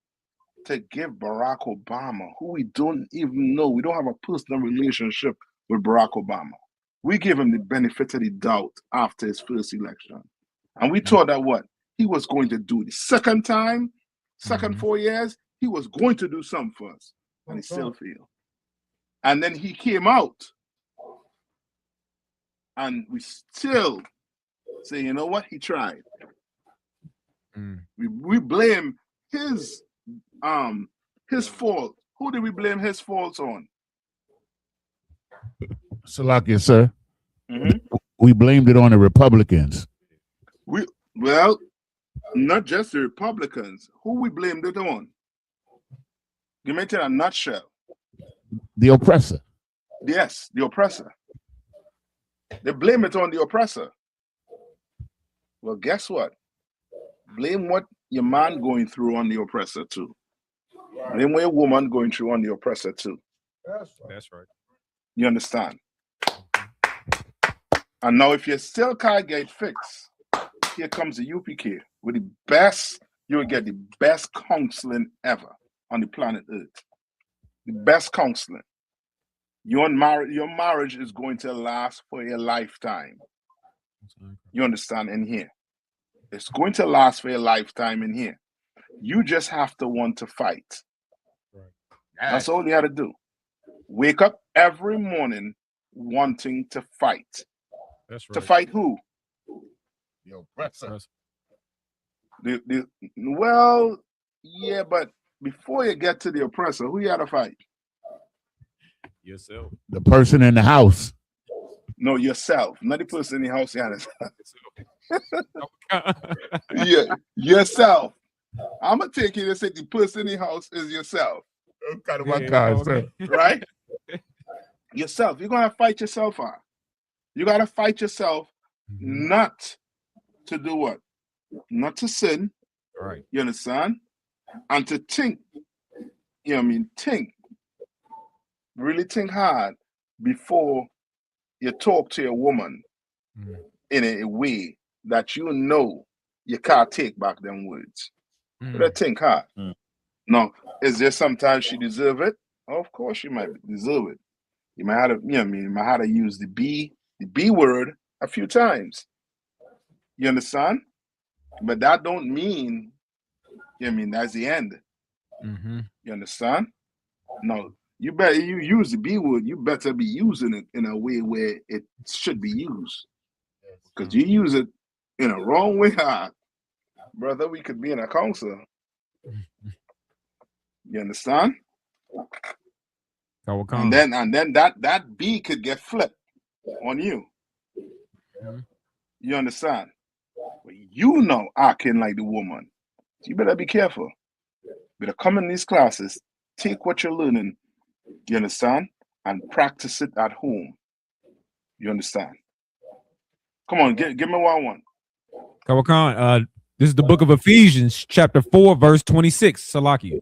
to give Barack Obama, who we don't even know, we don't have a personal relationship with Barack Obama. We gave him the benefit of the doubt after his first election. And we thought that what? He was going to do the second time, 4 years, he was going to do something for us. And he still failed. And then he came out and we still say, you know what, he tried. We blame his fault. Who did we blame his faults on? Salakia, sir. We blamed it on the Republicans. Well, not just the Republicans. Who we blamed it on? Give me it in a nutshell. The oppressor. Yes, the oppressor. They blame it on the oppressor. Well, guess what? Blame what your man going through on the oppressor too. Blame what your woman going through on the oppressor too. That's right. You understand? And now if you still can't get fixed, here comes the UPK with the best, you'll get the best counseling ever on the planet Earth. The best counseling. Your marriage is going to last for a lifetime. You understand? In here. It's going to last for a lifetime in here. You just have to want to fight. Right. That's all you have to do. Wake up every morning wanting to fight. That's right. To fight who? The oppressor. Well, yeah, but before you get to the oppressor, who you got to fight? Yourself. The person in the house. No, yourself. Not the person in the house. Yeah, yourself. I'm going to take you to say the person in the house is yourself. Kind of my car, sir. Right? Yourself. You're going to fight yourself out. You got to fight yourself not to do what? Not to sin. Right. You understand? And to think. You know what I mean? Think. Really think hard before you talk to a woman in a way that you know you can't take back them words. But think hard. Now, is there sometimes she deserve it? Of course she might deserve it. You might have to, you know what I mean, you might have to use the B word a few times. You understand? But that don't mean, you know what I mean, that's the end. You understand? No, you better you use the B word, you better be using it in a way where it should be used. Because you use it in a wrong way, brother, we could be in a council. You understand? And then that B could get flipped on you. You understand? But you know acting like the woman. So you better be careful. Better come in these classes, take what you're learning, you understand, and practice it at home. You understand? Come on, give me one. Kawakan, this is the book of Ephesians, chapter 4, verse 26. Salakia.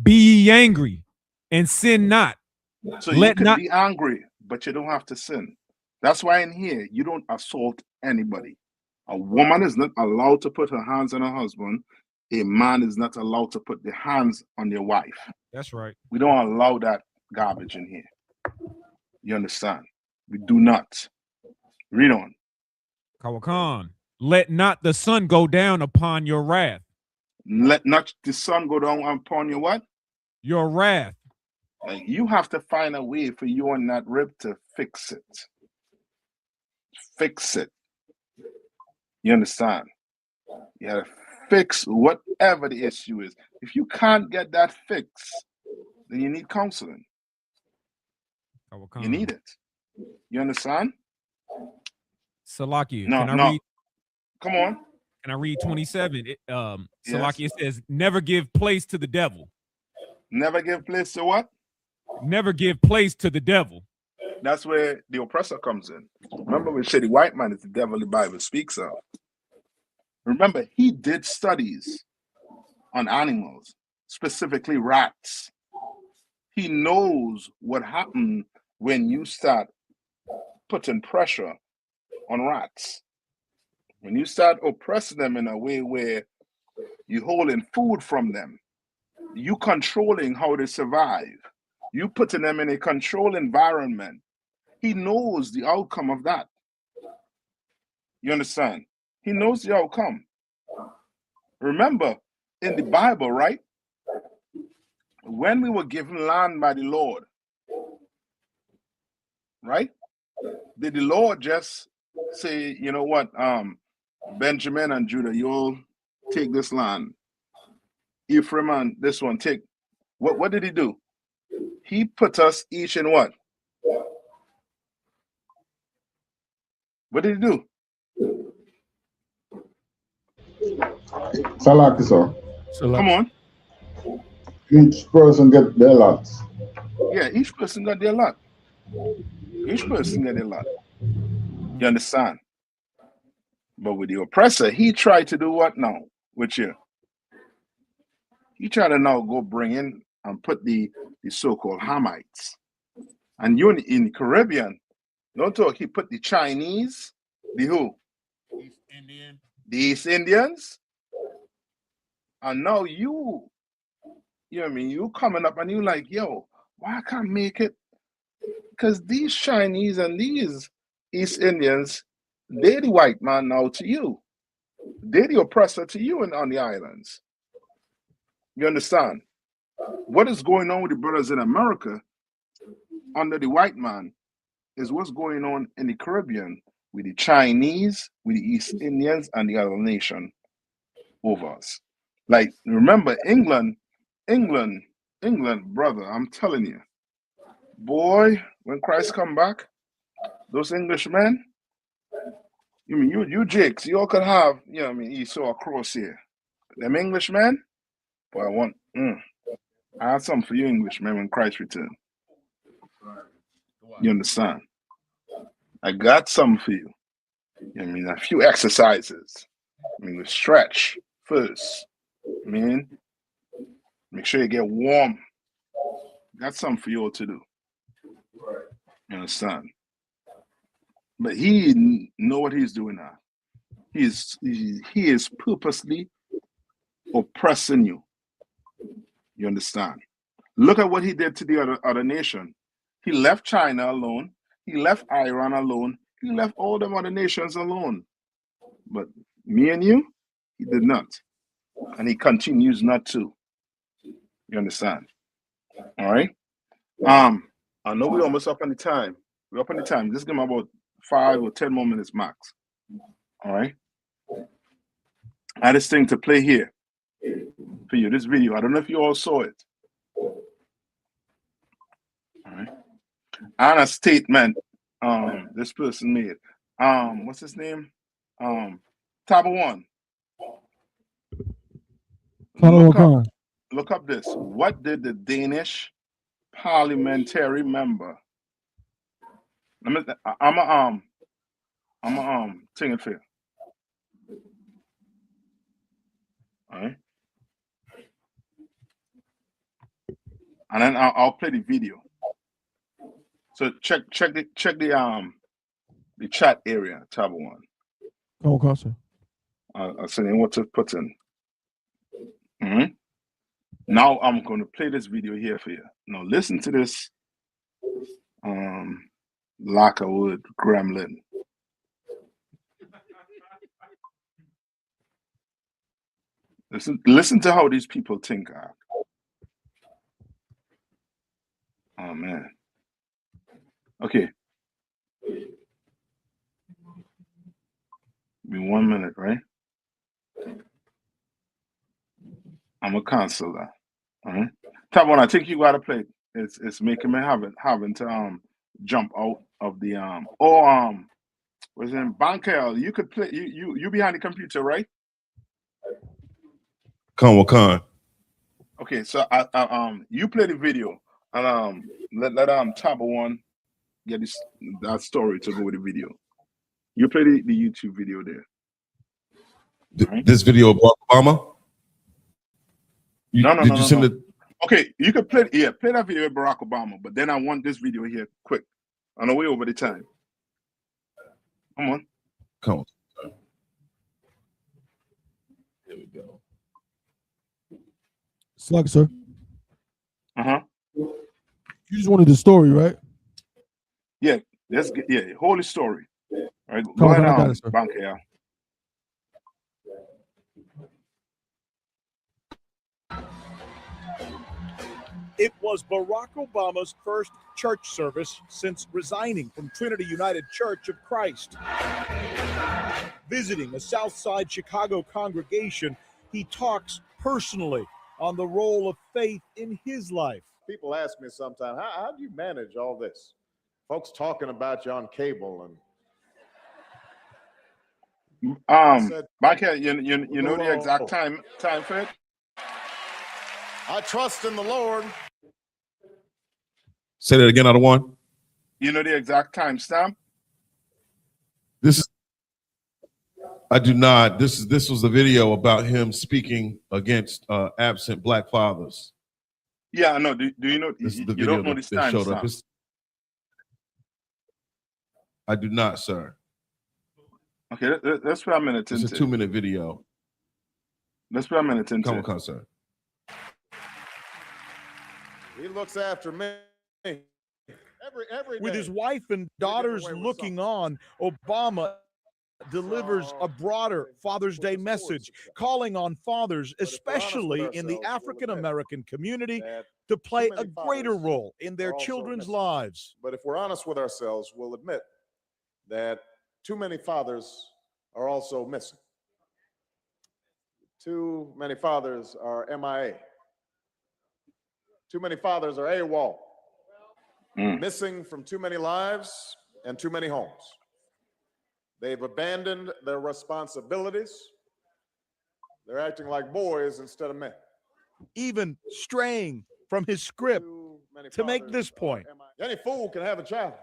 Be ye angry and sin not. So you can be angry, but you don't have to sin. That's why in here, you don't assault anybody. A woman is not allowed to put her hands on her husband. A man is not allowed to put the hands on your wife. That's right. We don't allow that garbage in here. You understand? We do not. Read on. Kawakan, let not the sun go down upon your wrath. Let not the sun go down upon your what? Your wrath. Like you have to find a way for you and that rib to fix it. Fix it. You understand? You have to fix whatever the issue is. If you can't get that fixed, then you need counseling. You need it. You understand? Salakia, no, can I read? Come on. Can I read 27? Salakia, it says, never give place to the devil. Never give place to what? Never give place to the devil. That's where the oppressor comes in. Remember we said the white man is the devil the Bible speaks of. Remember, he did studies on animals, specifically rats. He knows what happens when you start putting pressure on rats. When you start oppressing them in a way where you're holding food from them, you controlling how they survive, you putting them in a controlled environment, he knows the outcome of that. You understand? He knows the outcome. Remember, in the Bible, right? When we were given land by the Lord, right? Did the Lord just say, you know what, Benjamin and Judah, you all take this land. Ephraim and this one take. What did he do? He put us each in what? What did he do? Salaki, sir. Come on. Each person get their lots. Yeah, each person got their lot. Each person got their lot. You understand? But with the oppressor, he tried to do what now with you? He tried to now go bring in and put the so-called Hamites. And you in the Caribbean, don't talk, he put the Chinese, the who? The East Indians. And now you know what I mean? You coming up and you like, yo, why I can't make it? Because these Chinese and these East Indians, they're the white man now to you. They're the oppressor to you on the islands. You understand? What is going on with the brothers in America under the white man is what's going on in the Caribbean with the Chinese, with the East Indians, and the other nation over us. Like, remember, England, brother, I'm telling you, boy, when Christ come back, those Englishmen, you mean you Jakes, you all could have, you know what I mean, Esau across here. Them Englishmen, boy, I have something for you Englishmen when Christ return. You understand? I got something for you. You know what I mean, a few exercises. I mean, we stretch first. I mean, make sure you get warm. Got something for you all to do. You understand? But he know what he's doing now. He is purposely oppressing you. You understand? Look at what he did to the other nation. He left China alone. He left Iran alone. He left all them other nations alone. But me and you, he did not. And he continues not to. You understand? All right? I know we're almost up on the time. We're up on the time. Just give me about 5 or 10 more minutes max. All right? I had this thing to play here for you, this video. I don't know if you all saw it. All right? And a statement this person made. What's his name? Tabawan. Look up this. What did the Danish parliamentary member? I'm a thing it for you. All right. And then I'll play the video. So check the chat area, tab 1. Oh, sir. I'll send you what to put in. Mm-hmm. Now I'm going to play this video here for you. Now listen to this Lackerwood gremlin. Listen to how these people think. Oh man. Okay. Give me 1 minute, right? I'm gonna cancel that. All right. Top one, I think you gotta play. It's making me having to jump out of the was in Bankel. You could play you behind the computer, right? Con Wakan. Okay, so I you play the video and let Taba One get that story to go with the video. You play the YouTube video there. Right? This video of Obama? No. Send it? Okay, you could play play that video with Barack Obama, but then I want this video here quick. On the way over the time. Come on. Come on. There we go. Slug, sir. Uh-huh. You just wanted the story, right? Yeah, let's get holy story. All right, go ahead, bank here. It was Barack Obama's first church service since resigning from Trinity United Church of Christ. Visiting a Southside Chicago congregation, he talks personally on the role of faith in his life. People ask me sometimes, how do you manage all this? Folks talking about you on cable and Michael, you know the exact time for it? I trust in the Lord. Say that again, out of one. You know the exact timestamp? I do not. This was a video about him speaking against absent black fathers. Yeah, I know. Do you know? You don't know this timestamp? I do not, sir. Okay, let's put a minute into it. It's a 2-minute video. Let's put a minute into it. Come on, sir. He looks after me. Every With day. his wife and daughters looking on, Obama delivers a broader Father's Day message, calling on fathers, especially in the African American community, to play a greater role in their children's lives. But if we're honest with ourselves, we'll admit that too many fathers are also missing. Too many fathers are MIA. Too many fathers are AWOL. Missing from too many lives and too many homes. They've abandoned their responsibilities. They're acting like boys instead of men. Even straying from his script to make this point. Any fool can have a child.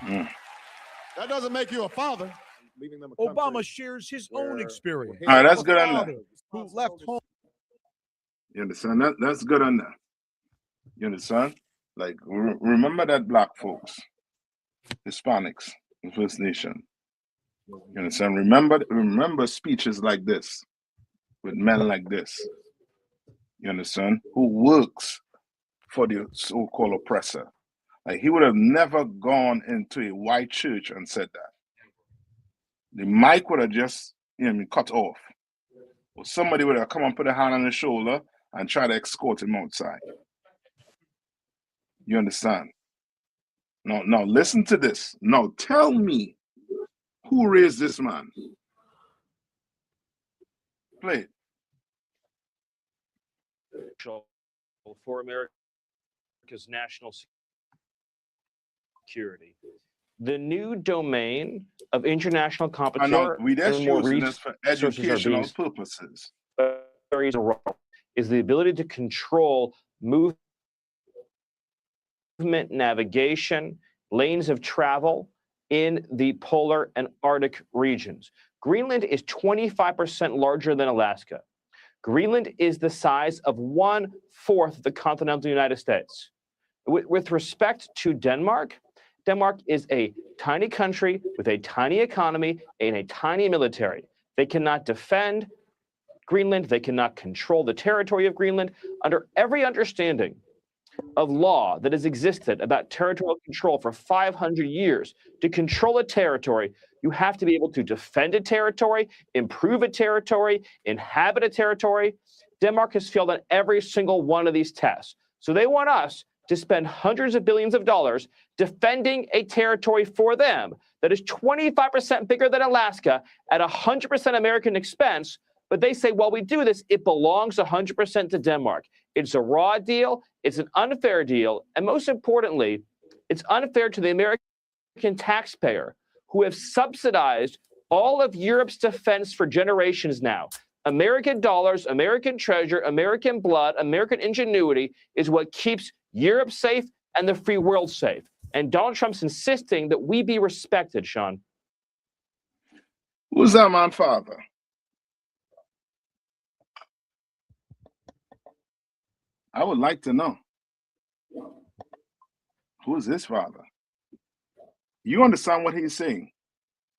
That doesn't make you a father. Obama shares his own experience. All right, that's good on that. Who left home. You understand? That's good on that. You understand? Like, remember that black folks, Hispanics, and First Nation. You understand? Remember speeches like this with men like this. You understand? Who works for the so-called oppressor. Like, he would have never gone into a white church and said that. The mic would have just, cut off. Or somebody would have come and put a hand on his shoulder and try to escort him outside. You understand? Now listen to this. Now tell me who raised this man. Play it. For America's national security. The new domain of international competition we just using this for educational purposes. Is the ability to control movement, navigation, lanes of travel in the polar and Arctic regions. Greenland is 25% larger than Alaska. Greenland is the size of 1/4 of the continental United States. With respect to Denmark, Denmark is a tiny country with a tiny economy and a tiny military. They cannot defend Greenland. They cannot control the territory of Greenland. Under every understanding of law that has existed about territorial control for 500 years, to control a territory, you have to be able to defend a territory, improve a territory, inhabit a territory. Denmark has failed on every single one of these tests. So they want us to spend hundreds of billions of dollars defending a territory for them that is 25% bigger than Alaska at 100% American expense. But they say, while we do this, it belongs 100% to Denmark. It's a raw deal. It's an unfair deal. And most importantly, it's unfair to the American taxpayer who have subsidized all of Europe's defense for generations now. American dollars, American treasure, American blood, American ingenuity is what keeps Europe safe and the free world safe. And Donald Trump's insisting that we be respected, Sean. Who's that man father? I would like to know. Who is his father? You understand what he's saying?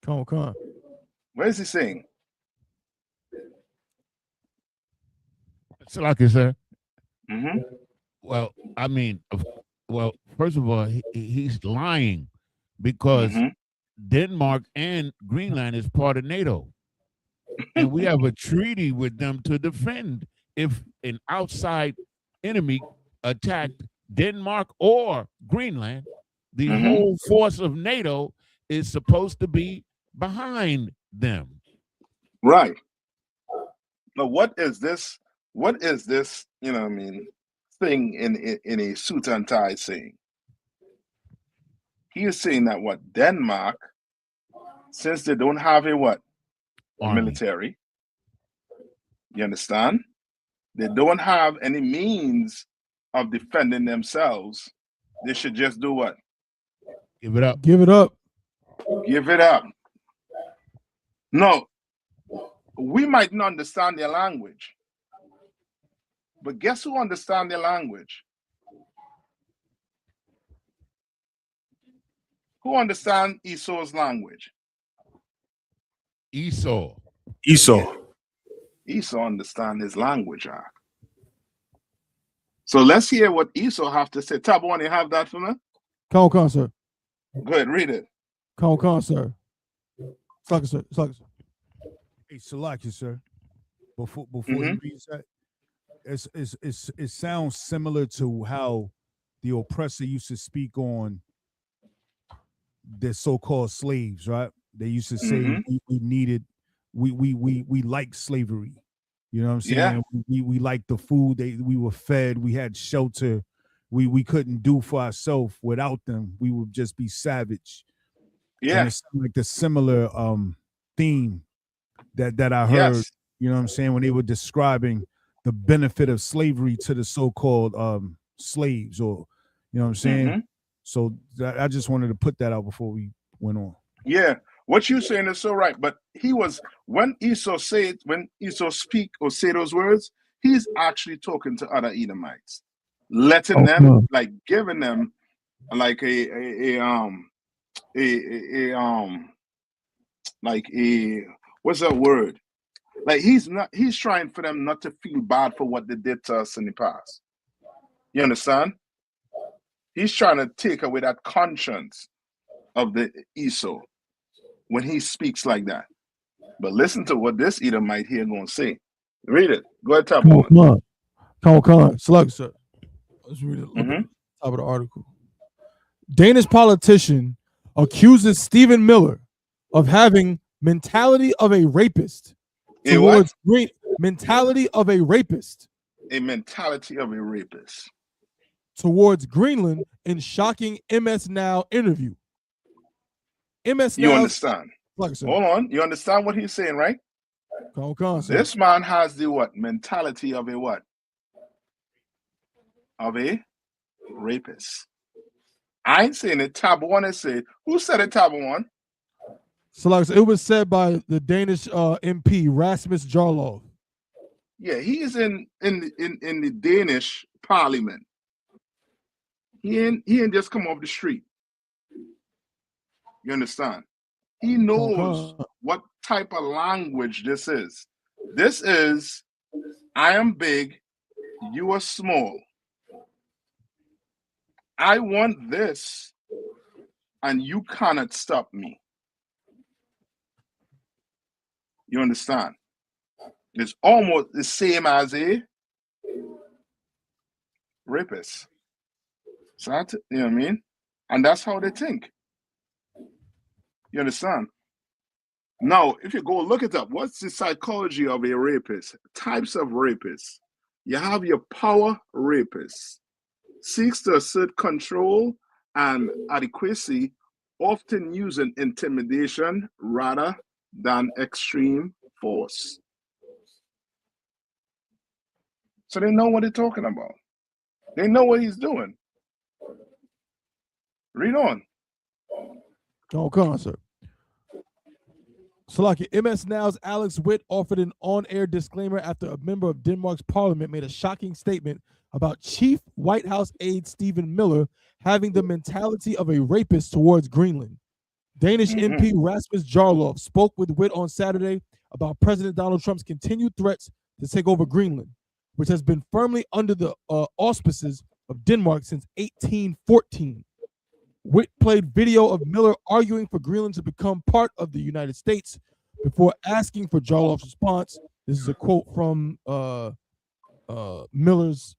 Come on. What is he saying? Salaki, sir. Mm-hmm. Well, I mean, first of all, he's lying because Denmark and Greenland is part of NATO. And we have a treaty with them to defend if an outside enemy attacked Denmark or Greenland, the whole force of NATO is supposed to be behind them. Right. Now, what is this? What is this? You know what I mean? Thing in a suit and tie saying? He is saying that what Denmark, since they don't have a what? A military. You understand? They don't have any means of defending themselves. They should just do what? Give it up. Give it up. Give it up. No, we might not understand their language, but guess who understands their language? Who understands Esau's language? Esau. Esau. Esau understands his language. So let's hear what Esau have to say. Tabon, you have that for me? Come on, sir. Go ahead, read it. Come on, sir. Salaki, sir. Salaki, sir. Hey, Salaki, sir. Before you read that, it sounds similar to how the oppressor used to speak on the so-called slaves, right? They used to say we like slavery. You know what I'm saying? Yeah. We like the food. We were fed. We had shelter. We couldn't do for ourselves without them. We would just be savage. Yeah. And it's like the similar theme that I heard. Yes. You know what I'm saying, when they were describing the benefit of slavery to the so-called slaves, or you know what I'm saying. So I just wanted to put that out before we went on. Yeah, what you're saying is so right. But he was, when Esau speak or say those words, he's actually talking to other Edomites, letting them, like giving them like what's that word? Like he's trying for them not to feel bad for what they did to us in the past. You understand? He's trying to take away that conscience of the Esau when he speaks like that. But listen to what this Edomite here going to say. Read it. Go ahead, top one. Come on. Slug, sir. Let's read it. Top of the article. Danish politician accuses Stephen Miller of having mentality of a rapist. Mentality of a rapist. A mentality of a rapist. Towards Greenland in shocking MS Now interview. MS Now. You understand? Hold on. You understand what he's saying, right? This man has the what? Mentality of a what? Of a rapist. I ain't saying it. Tab one is say. Who said it, Tab one? So like it was said by the Danish MP Rasmus Jarlov. Yeah, he is in the Danish parliament. He ain't just come off the street. You understand? He knows what type of language this is. This is, I am big, you are small. I want this, and you cannot stop me. You understand? It's almost the same as a rapist. So you know what I mean? And that's how they think. You understand? Now, if you go look it up, what's the psychology of a rapist? Types of rapists. You have your power rapist. Seeks to assert control and adequacy, often using intimidation rather than extreme force. So they know what they're talking about. They know what he's doing. Read on. Come on, sir. Salaki, MS Now's Alex Witt offered an on-air disclaimer after a member of Denmark's parliament made a shocking statement about Chief White House aide Stephen Miller having the mentality of a rapist towards Greenland. Danish MP Rasmus Jarlov spoke with Witt on Saturday about President Donald Trump's continued threats to take over Greenland, which has been firmly under the auspices of Denmark since 1814. Witt played video of Miller arguing for Greenland to become part of the United States before asking for Jarlov's response. This is a quote from Miller's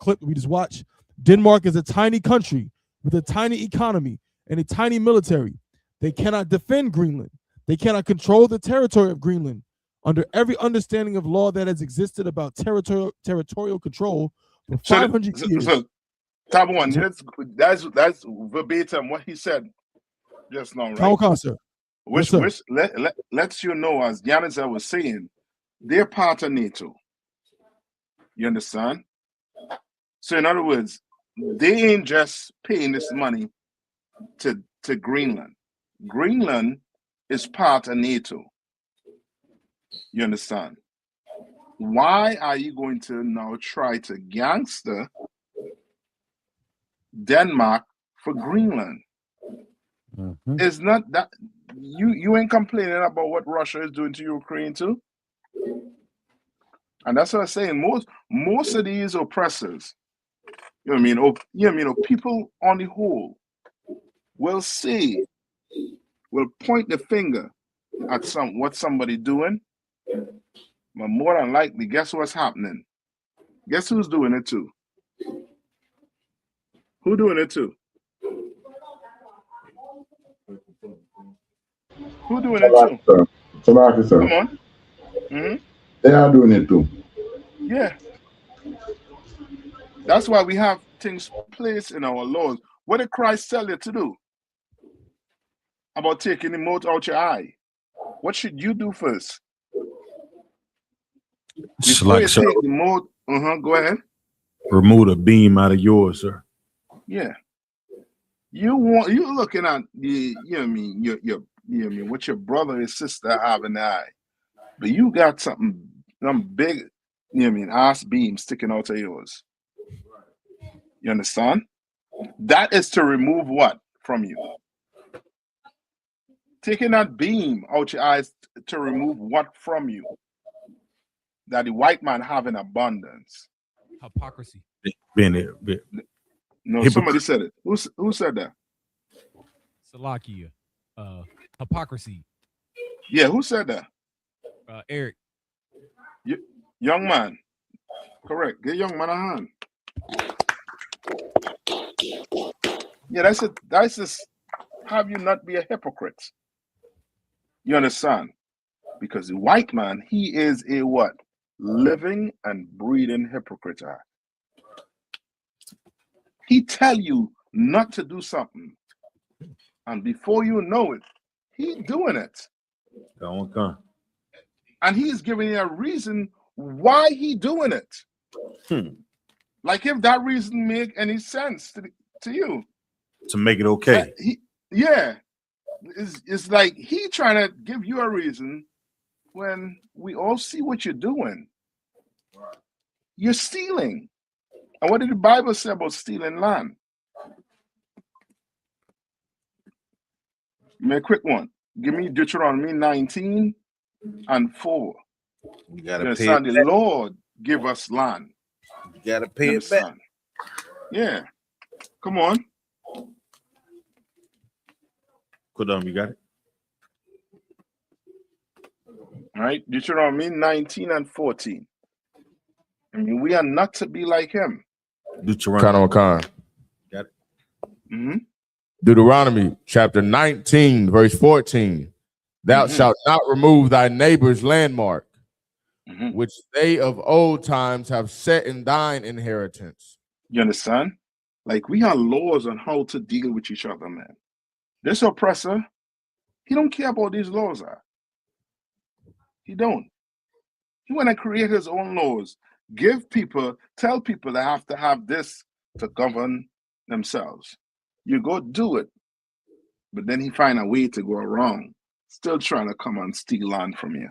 clip we just watched. Denmark is a tiny country with a tiny economy and a tiny military. They cannot defend Greenland. They cannot control the territory of Greenland. Under every understanding of law that has existed about territorial control for 500 years. So, top one, that's verbatim what he said just now, right? Sir. Which lets you know, as Yanisa was saying, they're part of NATO. You understand? So in other words, they ain't just paying this money to Greenland. Greenland is part of NATO. You understand? Why are you going to now try to gangster Denmark for Greenland? It's not that you ain't complaining about what Russia is doing to Ukraine too. And that's what I'm saying. Most of these oppressors, you know what I mean? People on the whole will point the finger at what somebody doing, but more than likely, guess what's happening? Guess who's doing it too? Who doing it too? Who doing it too? Salaki, sir. Come on. Mm-hmm. They are doing it too. Yeah. That's why we have things placed in our laws. What did Christ tell you to do? About taking the mote out your eye. What should you do first? Before you take the mote, go ahead. Remove the beam out of yours, sir. Yeah. You're looking at the, you know what I mean, your what your brother and sister have in the eye. But you got some big, you know what I mean, ass beam sticking out of yours. You understand? That is to remove what from you? Taking that beam out your eyes to remove what from you? That the white man have in abundance. Hypocrisy. No, somebody said it. Who said that? Salakia. Hypocrisy. Yeah, who said that? Eric. Young man. Correct. Get young man a hand. Yeah, that's just have you not be a hypocrite. You understand? Because the white man, he is a what? Living and breathing hypocrite. He tell you not to do something. And before you know it, he's doing it. And he's giving you a reason why he doing it. Like if that reason make any sense to you. To make it okay. It's like he trying to give you a reason when we all see what you're doing. You're stealing. And what did the Bible say about stealing land? Give me a quick one. Give me Deuteronomy 19 and 4. You gotta pay it the back. Lord give us land. You gotta pay it back. Yeah. Come on. Kodam, you got it? All right. Deuteronomy 19 and 14. I mean, we are not to be like him. Deuteronomy. Got it. Mm-hmm. Deuteronomy chapter 19, verse 14. Thou shalt not remove thy neighbor's landmark, which they of old times have set in thine inheritance. You understand? Like we have laws on how to deal with each other, man. This oppressor, he don't care about these laws. He don't. He want to create his own laws. Tell people they have to have this to govern themselves. You go do it. But then he find a way to go around. Still trying to come and steal land from you.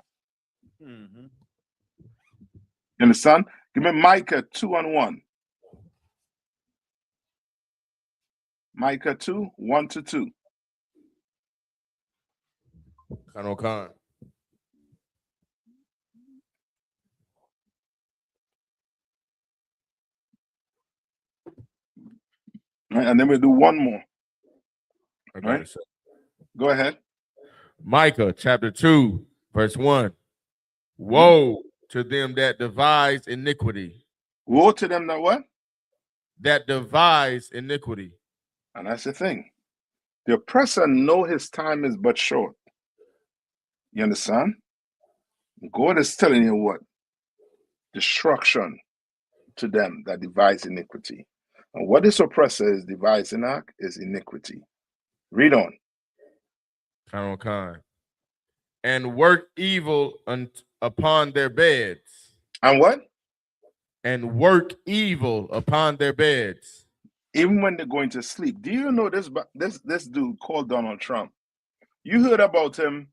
You understand? Give me Micah 2 and 1. Micah 2, 1 to 2. Khan. Right, and then we'll do one more. Okay, right? Go ahead. Micah chapter 2, verse 1. Woe to them that devise iniquity. Woe to them that what? that devise iniquity. And that's the thing. The oppressor know his time is but short. You understand? God is telling you what? Destruction to them that devise iniquity. And what this oppressor is devising is iniquity. Read on. And work evil upon their beds. And what? And work evil upon their beds. Even when they're going to sleep. Do you know this dude called Donald Trump? You heard about him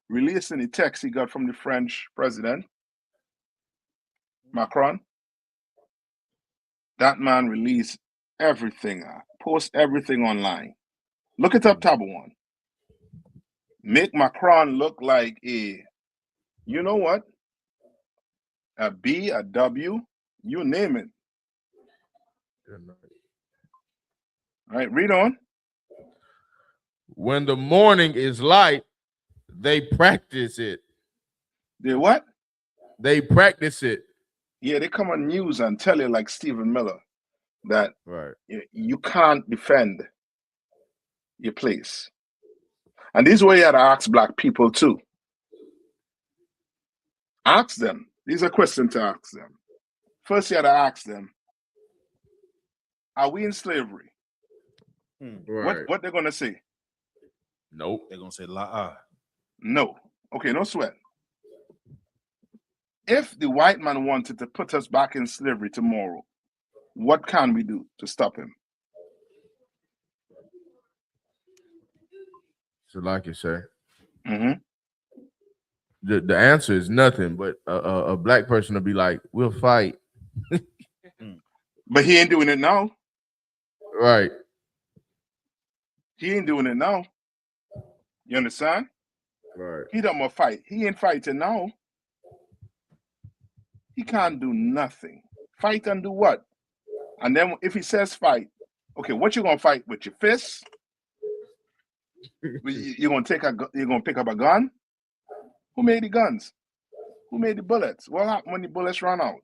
releasing the text he got from the French president, Macron? That man released everything, post everything online. Look it up, tab one. Make Macron look like a, you know what? A B, a W, you name it. All right, read on. When the morning is light, they practice it. They what? They practice it. Yeah, they come on news and tell you like Stephen Miller that you can't defend your place. And this is where you had to ask black people too. Ask them. These are questions to ask them. First, you had to ask them, are we in slavery? What they're going to say? Nope. They're going to say la. No. Okay, no sweat. If the white man wanted to put us back in slavery tomorrow, what can we do to stop him? So like you say, the answer is nothing, but a black person will be like, we'll fight. But he ain't doing it now. Right. He ain't doing it now. You understand? Right. He don't want to fight. He ain't fighting now. He can't do nothing. Fight and do what? And then if he says fight, okay, what you gonna fight with your fists? You're gonna pick up a gun? Who made the guns? Who made the bullets? What happened when the bullets run out?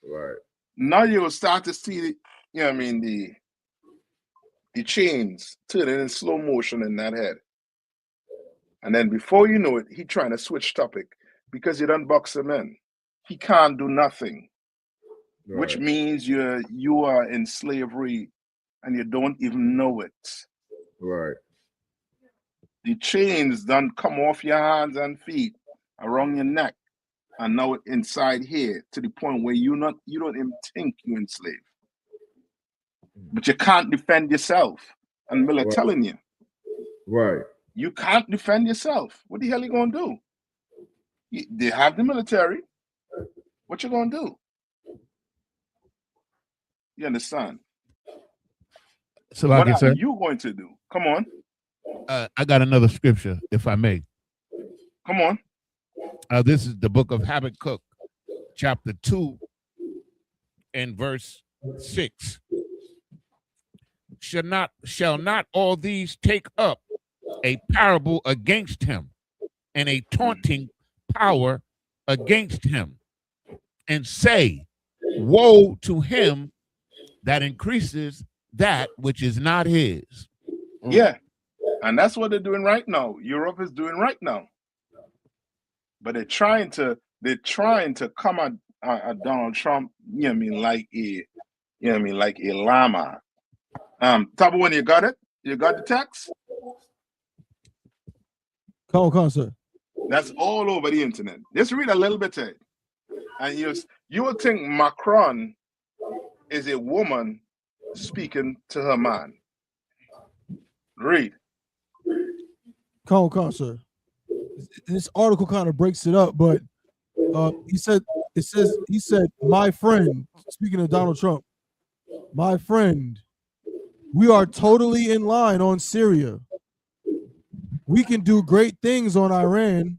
Right. Now you'll start to see the chains turning in slow motion in that head. And then before you know it, he trying to switch topic because you done box him in. He can't do nothing. Right. Which means you are in slavery and you don't even know it. Right. The chains done come off your hands and feet around your neck and now inside here to the point where you don't even think you're enslaved. But you can't defend yourself. And Miller telling you. Right. You can't defend yourself. What the hell you gonna do? They have the military. What you gonna do? You understand? So what are you going to do? Come on. I got another scripture, if I may. Come on. This is the book of Habakkuk, chapter 2, and verse 6. Shall not all these take up a parable against him, and a taunting power against him, and say, woe to him that increases that which is not his. Yeah. And that's what they're doing right now. Europe is doing right now. But they're trying to come at Donald Trump, like a llama. Tabu, when you got it? You got the text? Come on, sir. That's all over the internet. Just read a little bit of it. And you would think Macron is a woman speaking to her man. Read. Come on, sir. This article kind of breaks it up, but he said, my friend, speaking of Donald Trump, my friend, we are totally in line on Syria. We can do great things on Iran.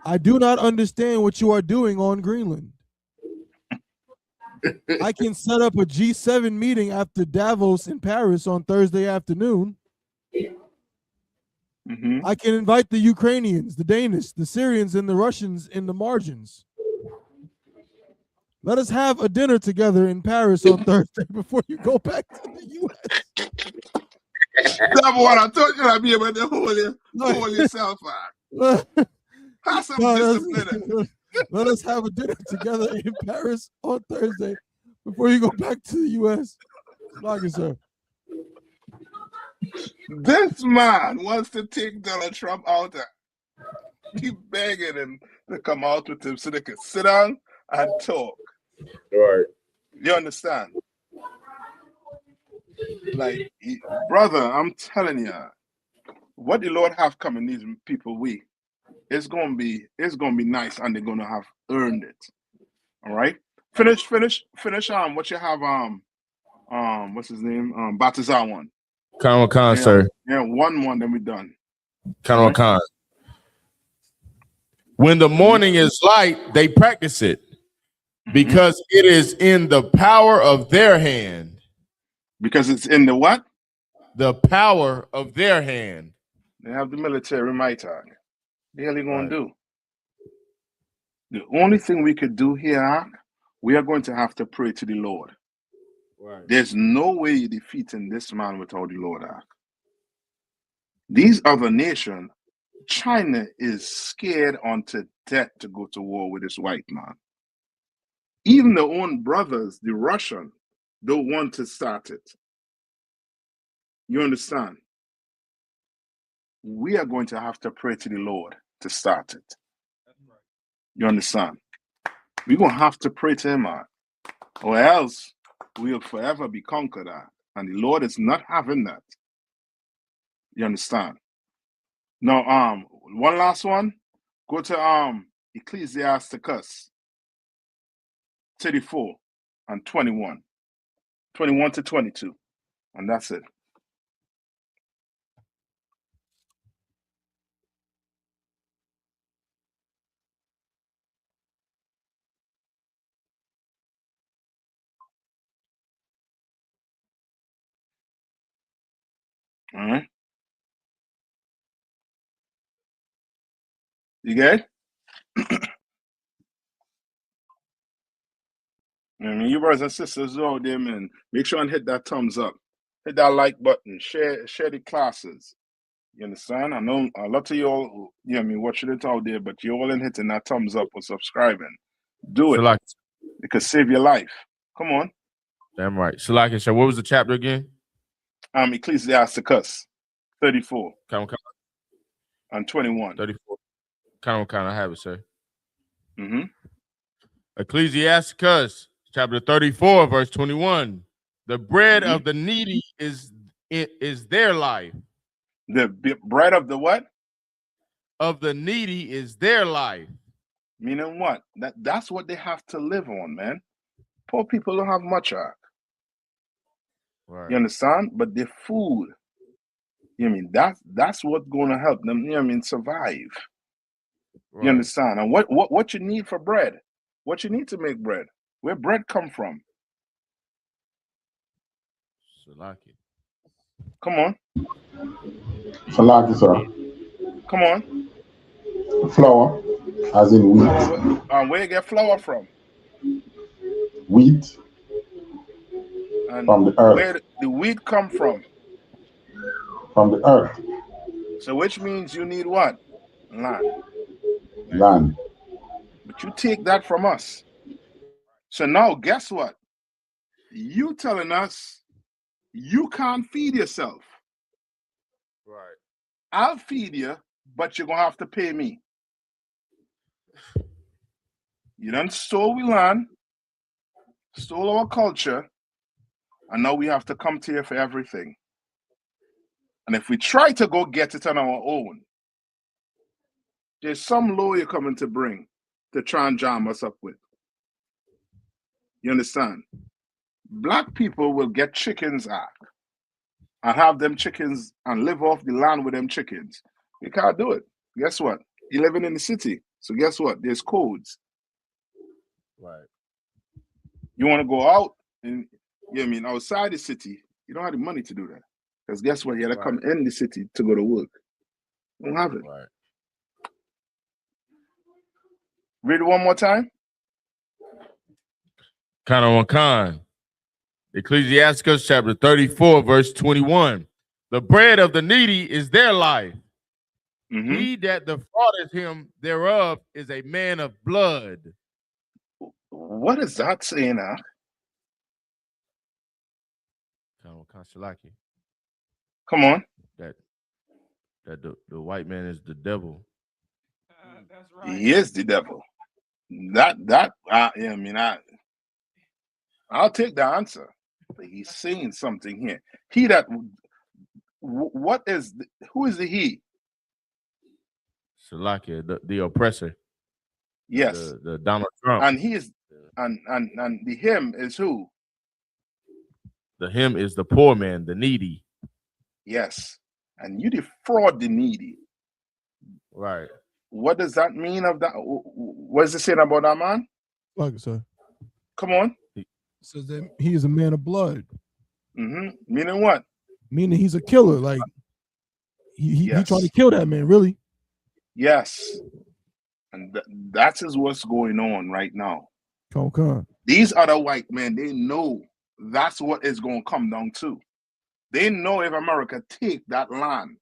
I do not understand what you are doing on Greenland. I can set up a G7 meeting after Davos in Paris on Thursday afternoon. I can invite the Ukrainians, the Danish, the Syrians, and the Russians in the margins. Let us have a dinner together in Paris on Thursday before you go back to the U.S. Number one, I told you I'd be able to hold yourself out. Have some discipline. Let us have a dinner together in Paris on Thursday before you go back to the U.S. Like it, sir. This man wants to take Donald Trump out. Keep begging him to come out with him so they can sit down and talk. Right. You understand? Like, brother, I'm telling you, what the Lord have coming these people way, it's gonna be nice, and they're gonna have earned it. All right. Finish. What you have? What's his name? Batazar one. Khan, sir. Yeah, one. Then we done. Khan. When the morning is light, they practice it because it is in the power of their hand. Because it's in the what? The power of their hand. They have the military might. What the hell are you going to do? The only thing we could do here, we are going to have to pray to the Lord. Right. There's no way you're defeating this man without the Lord. These other nations, China is scared unto death to go to war with this white man. Even their own brothers, the Russian, don't want to start it. You understand? We are going to have to pray to the Lord to start it. You understand? We're going to have to pray to him, or else we'll forever be conquered. And the Lord is not having that. You understand? Now, one last one. Go to Ecclesiasticus 34 and 21. 21 to 22. And that's it. All right. You get it? I mean, you brothers and sisters out there, man, make sure and hit that thumbs up. Hit that like button. Share the classes. You understand? I know a lot of y'all, watching it out there, but you all in hitting that thumbs up or subscribing. Do it. It could save your life. Come on. Damn right. Shalak, so what was the chapter again? Ecclesiasticus 34 and 21. 34. Kind of, I have it, sir. Ecclesiasticus chapter 34, verse 21. The bread of the needy is their life. The bread of the what? Of the needy is their life. Meaning what? That's what they have to live on, man. Poor people don't have much. Right. You understand? But their food, that's what's going to help them, survive. Right. You understand? And what you need for bread? What you need to make bread? Where bread come from? Salaki. Come on. Salaki, sir. Come on. Flour, as in wheat. Where you get flour from? Wheat. And from the earth. Where the wheat come from? From the earth. So which means you need what? Land. Land. But you take that from us. So now guess what? You telling us you can't feed yourself. Right. I'll feed you, but you're going to have to pay me. You done stole we land, stole our culture, and now we have to come to you for everything. And if we try to go get it on our own, there's some law you're coming to bring to try and jam us up with. You understand? Black people will get chickens and have them chickens and live off the land with them chickens. You can't do it. Guess what? You're living in the city. So guess what? There's codes. Right. You want to go out and outside the city, you don't have the money to do that. Because guess what? You got to come in the city to go to work. You don't have it. Right. Read it one more time. Kind on Khan. Ecclesiasticus chapter 34, verse 21. The bread of the needy is their life. He that defraudeth him thereof is a man of blood. What is that saying, huh? Come on. That the white man is the devil. That's right. He is the devil. I'll take the answer. But he's saying something here. He that who is the he? Salakia, the oppressor. Yes. The Donald Trump. And he is and the him is who? The him is the poor man, the needy. Yes. And you defraud the needy. Right. What does that mean of that? What is it saying about that man? Like I said. Come on. It says that he is a man of blood. Meaning what? Meaning he's a killer. Like he trying to kill that man, really. Yes. And that is what's going on right now. Okay. These other white men, they know that's what it's going to come down to. They know if America take that land,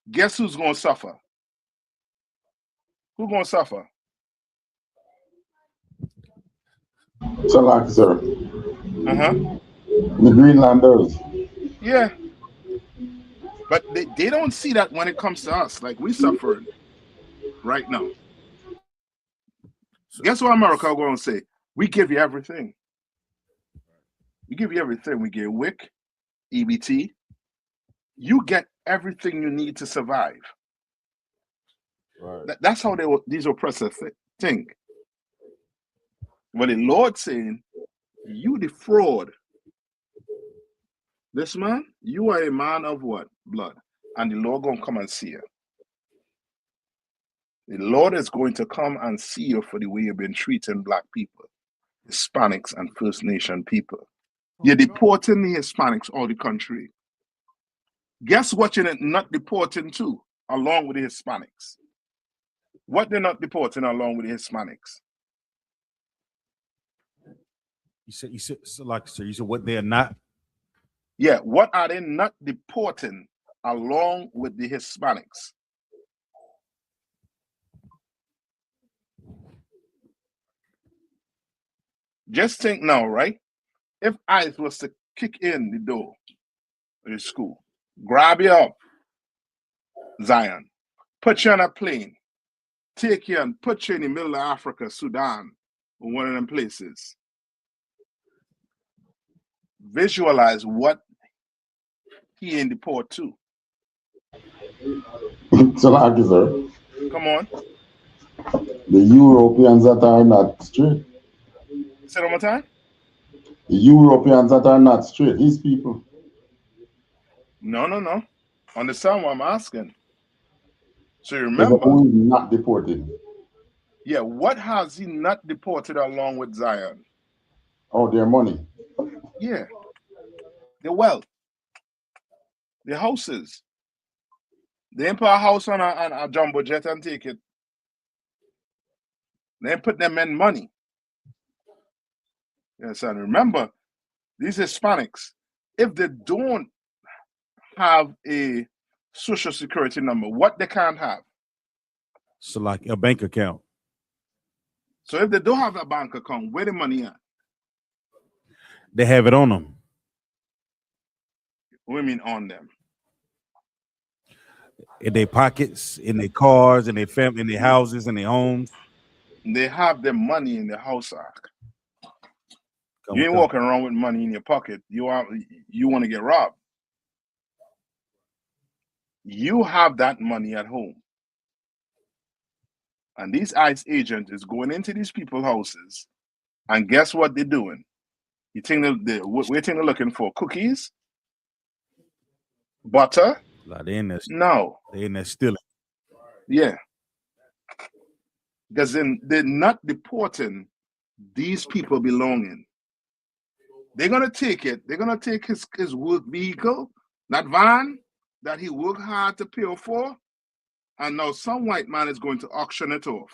guess who's going to suffer? Who's going to suffer? Salak, sir. The Greenlanders. Yeah. But they don't see that when it comes to us. Like we suffering right now. Guess what America going to say? We give you everything. We give you everything. We give WIC, EBT. You get everything you need to survive. Right. That's how these oppressors think. But the Lord saying, you defraud this man, you are a man of what? Blood. And the Lord going to come and see you. The Lord is going to come and see you for the way you've been treating black people, Hispanics, and First Nation people. You're deporting the Hispanics all the country. Guess what you're not deporting to, along with the Hispanics? What they're not deporting along with the Hispanics? You said what they're not? Yeah, what are they not deporting along with the Hispanics? Just think now, right? If ICE was to kick in the door of the school, grab you up, Zion, put you on a plane, take you and put you in the middle of Africa, Sudan, or one of them places. Visualize what he in the port too. Sir. Come on. The Europeans that are not straight. Say it one more time. The Europeans that are not straight, these people. No. Understand what I'm asking. So you remember. Who is not deported? Yeah, what has he not deported along with Zion? Oh, their money. Yeah. Their wealth. Their houses. They ain't put a house on a jumbo jet and take it. They ain't put them in money. Yes, and remember, these Hispanics, if they don't have a social security number, what they can't have? So like a bank account. So if they don't have a bank account, where the money at? They have it on them. What do you mean on them? In their pockets, in their cars, in their family, in their houses, in their homes. They have their money in their house arc. You ain't walking around with money in your pocket. You want to get robbed. You have that money at home. And these ICE agents is going into these people's houses, and guess what they're doing? You think they're looking for cookies? Butter? No. They're in there stealing. Yeah. Because then they're not deporting these people belonging. They're going to take it. They're going to take his work vehicle, that van that he worked hard to pay for, and now some white man is going to auction it off.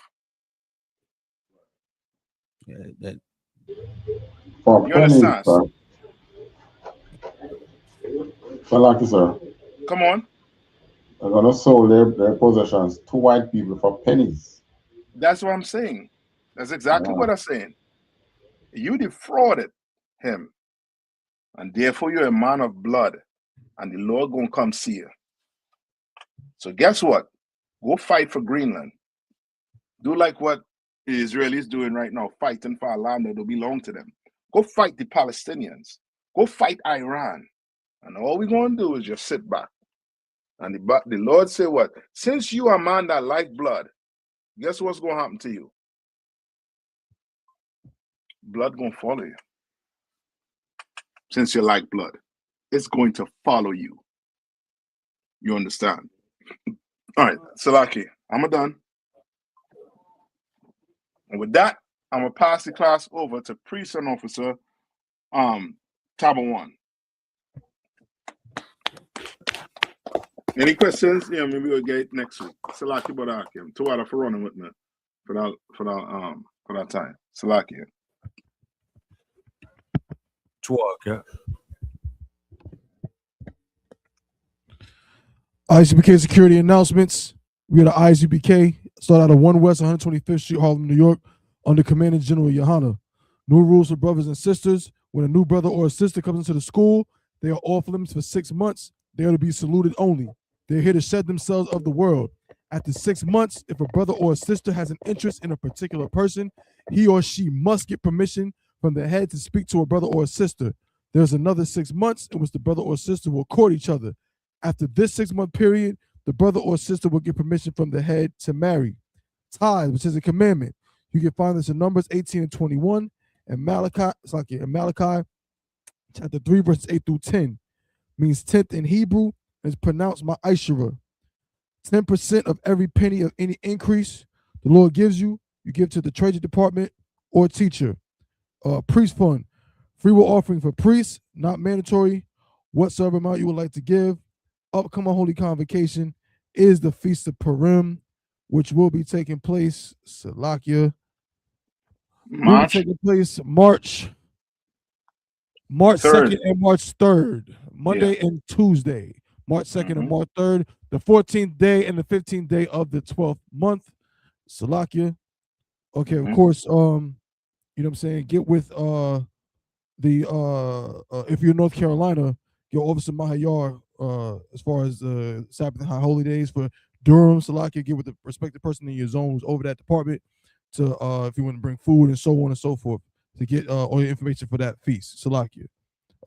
Yeah, For You pennies, understand? sir. Salaki, sir. Come on. They're gonna sell their possessions to white people for pennies. That's what I'm saying. That's exactly what I'm saying. You defrauded him, and therefore you're a man of blood, and the Lord gonna come see you. So guess what? Go fight for Greenland. Do like what the Israelis doing right now, fighting for a land that don't belong to them. Go fight the Palestinians. Go fight Iran. And all we're going to do is just sit back. And the Lord said what? Since you are a man that like blood, guess what's going to happen to you? Blood going to follow you. Since you like blood, it's going to follow you. You understand? All right, Salaki, I'm done. And with that, I'm going to pass the class over to Priest and Officer Tabawan. Any questions? Yeah, maybe we'll get it next week. Salaki Barakim. Tuwada for running with me for that time. Salaki. Tuwada. ISUBK security announcements. We are the ISUBK. Start out of 1 West 125th Street, Harlem, New York, under Commandant General Yohana. New rules for brothers and sisters. When a new brother or a sister comes into the school, they are off limits for 6 months. They are to be saluted only. They're here to shed themselves of the world. After 6 months, if a brother or a sister has an interest in a particular person, he or she must get permission from the head to speak to a brother or a sister. There's another 6 months in which the brother or sister will court each other. After this 6-month period, the brother or sister will get permission from the head to marry. Tithe, which is a commandment. You can find this in Numbers 18 and 21 and Malachi chapter 3, verses 8 through 10. Means tenth in Hebrew, and is pronounced Ma'ashera. 10% of every penny of any increase the Lord gives you, you give to the treasury department or teacher. Priest fund, free will offering for priests, not mandatory. Whatsoever amount you would like to give. Upcoming Holy Convocation is the Feast of Purim, which will be taking place, Salakia, will be taking place March 2nd and March 3rd, Monday and Tuesday, March 2nd and March 3rd, the 14th day and the 15th day of the 12th month, Salakia. Okay, of course, you know what I'm saying, get with if you're in North Carolina, your Officer Mahayar, as far as Sabbath and High Holy Days for Durham, Salakia, get with the respective person in your zone who's over that department to if you want to bring food and so on and so forth to get all your information for that feast, Salakia.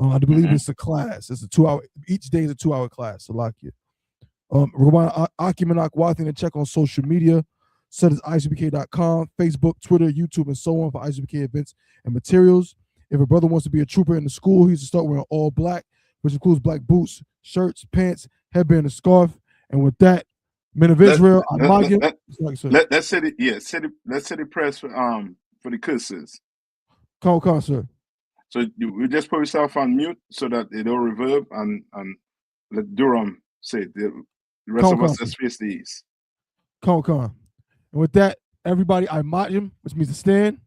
I believe it's a class. It's a 2-hour. Each day is a 2-hour class, Salakia. Akimanak Wathan and check on social media. Site is ISUBK.com, Facebook, Twitter, YouTube, and so on for ISUBK events and materials. If a brother wants to be a trooper in the school, he should start wearing all black, which includes black boots, shirts, pants, headband, and scarf. And with that, men of Israel, let's say the prayers for the curses. Come on, sir. So you just put yourself on mute so that it don't reverb and let Durham say it. The rest of us just face the east. Come on. And with that, everybody, I Majim, which means to stand.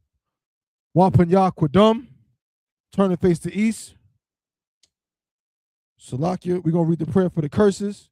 Wapanya Kwadum, turn and face the east. Salakia, we're going to read the prayer for the curses.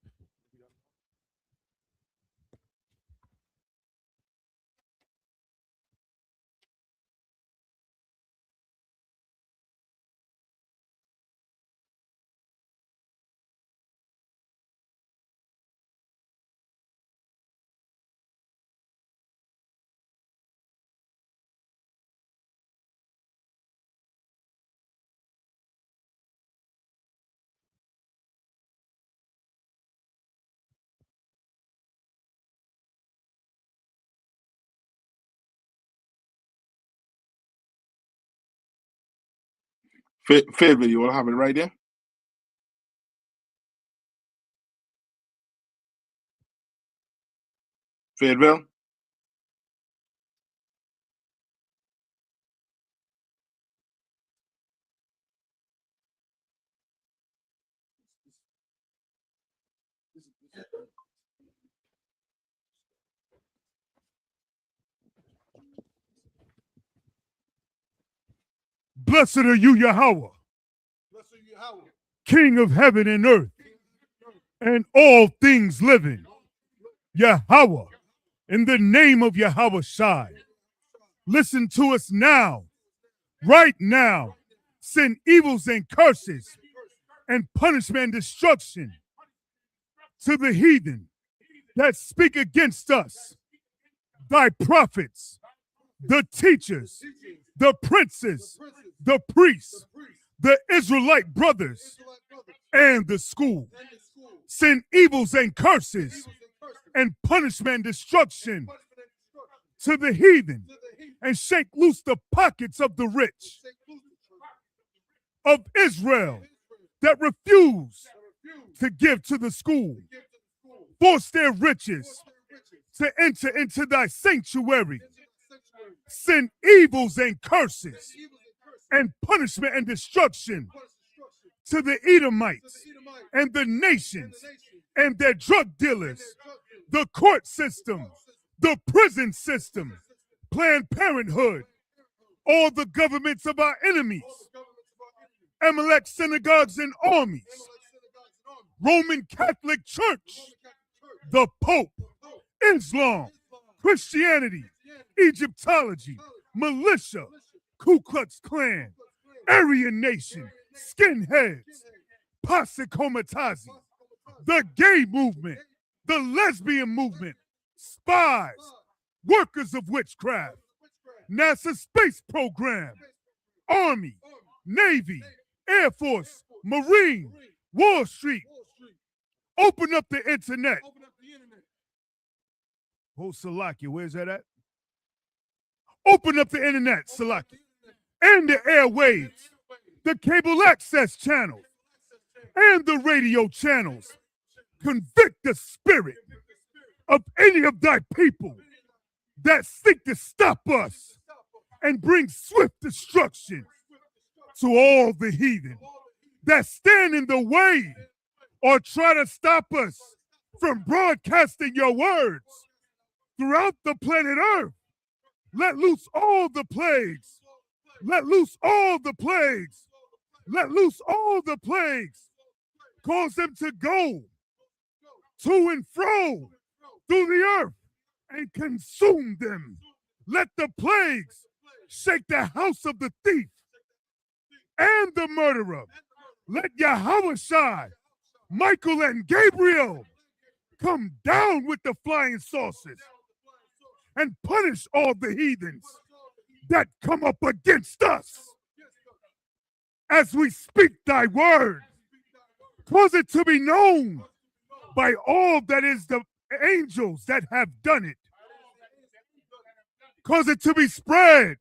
Favorite, you will have it right there. Fayetteville. Blessed are you, Yahweh, King of heaven and earth, and all things living. Yahweh, in the name of Yahweh Shai, listen to us now, right now. Send evils and curses and punishment and destruction to the heathen that speak against us, thy prophets, the teachers, the princes, the priests, the Israelite brothers, and the school. Send evils and curses and punishment and destruction to the heathen, and shake loose the pockets of the rich of Israel that refuse to give to the school. Force their riches to enter into thy sanctuary. Send evils and curses and punishment and destruction to the Edomites and the nations and their drug dealers, the court system, the prison system, Planned Parenthood, all the governments of our enemies, Amalek synagogues and armies, Roman Catholic Church, the Pope, Islam, Christianity, Egyptology, militia, Ku Klux Klan, Aryan Nation, skinheads, Posse Comitazi, the gay movement, the lesbian movement, spies, workers of witchcraft, NASA space program, Army, Navy, Air Force, Marine, Wall Street. Open up the internet. Oh, Salakia, where's that at? Open up the internet, Salakia, and the airwaves, the cable access channels, and the radio channels. Convict the spirit of any of thy people that seek to stop us and bring swift destruction to all the heathen that stand in the way or try to stop us from broadcasting your words throughout the planet Earth. Let loose all the plagues. Let loose all the plagues. Let loose all the plagues. Cause them to go to and fro through the earth and consume them. Let the plagues shake the house of the thief and the murderer. Let Yahweh Shai, Michael and Gabriel come down with the flying saucers and punish all the heathens that come up against us. As we speak thy word, cause it to be known by all that is the angels that have done it. Cause it to be spread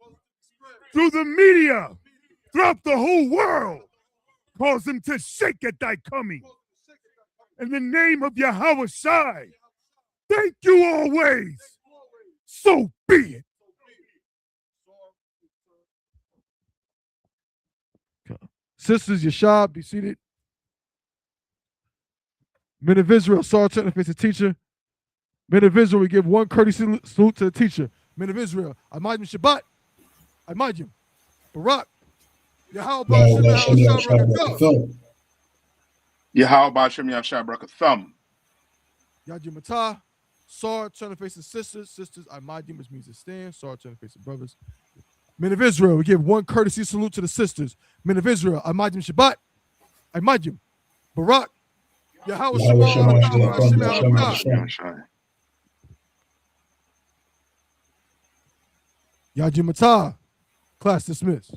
through the media, throughout the whole world. Cause them to shake at thy coming. In the name of Yahweh Shai, thank you always. So be it. Sisters, Yashab, be seated. Men of Israel, Saul turned to face the teacher. Men of Israel, we give one courtesy salute to the teacher. Men of Israel, Ahmad Shabbat, Ahmad Barak, Yahweh Bashem Yahweh Bashem Yashab Brakathum. Yajim Matah, Saul turn to face the sisters. Sisters, Ahmadim, which means to stand. Saul turn to face the brothers. Men of Israel, we give one courtesy salute to the sisters. Men of Israel, Ahmadim Shabbat, Ahmadim Barak, Yahweh Shabbat, Yajim Matah. Class dismissed.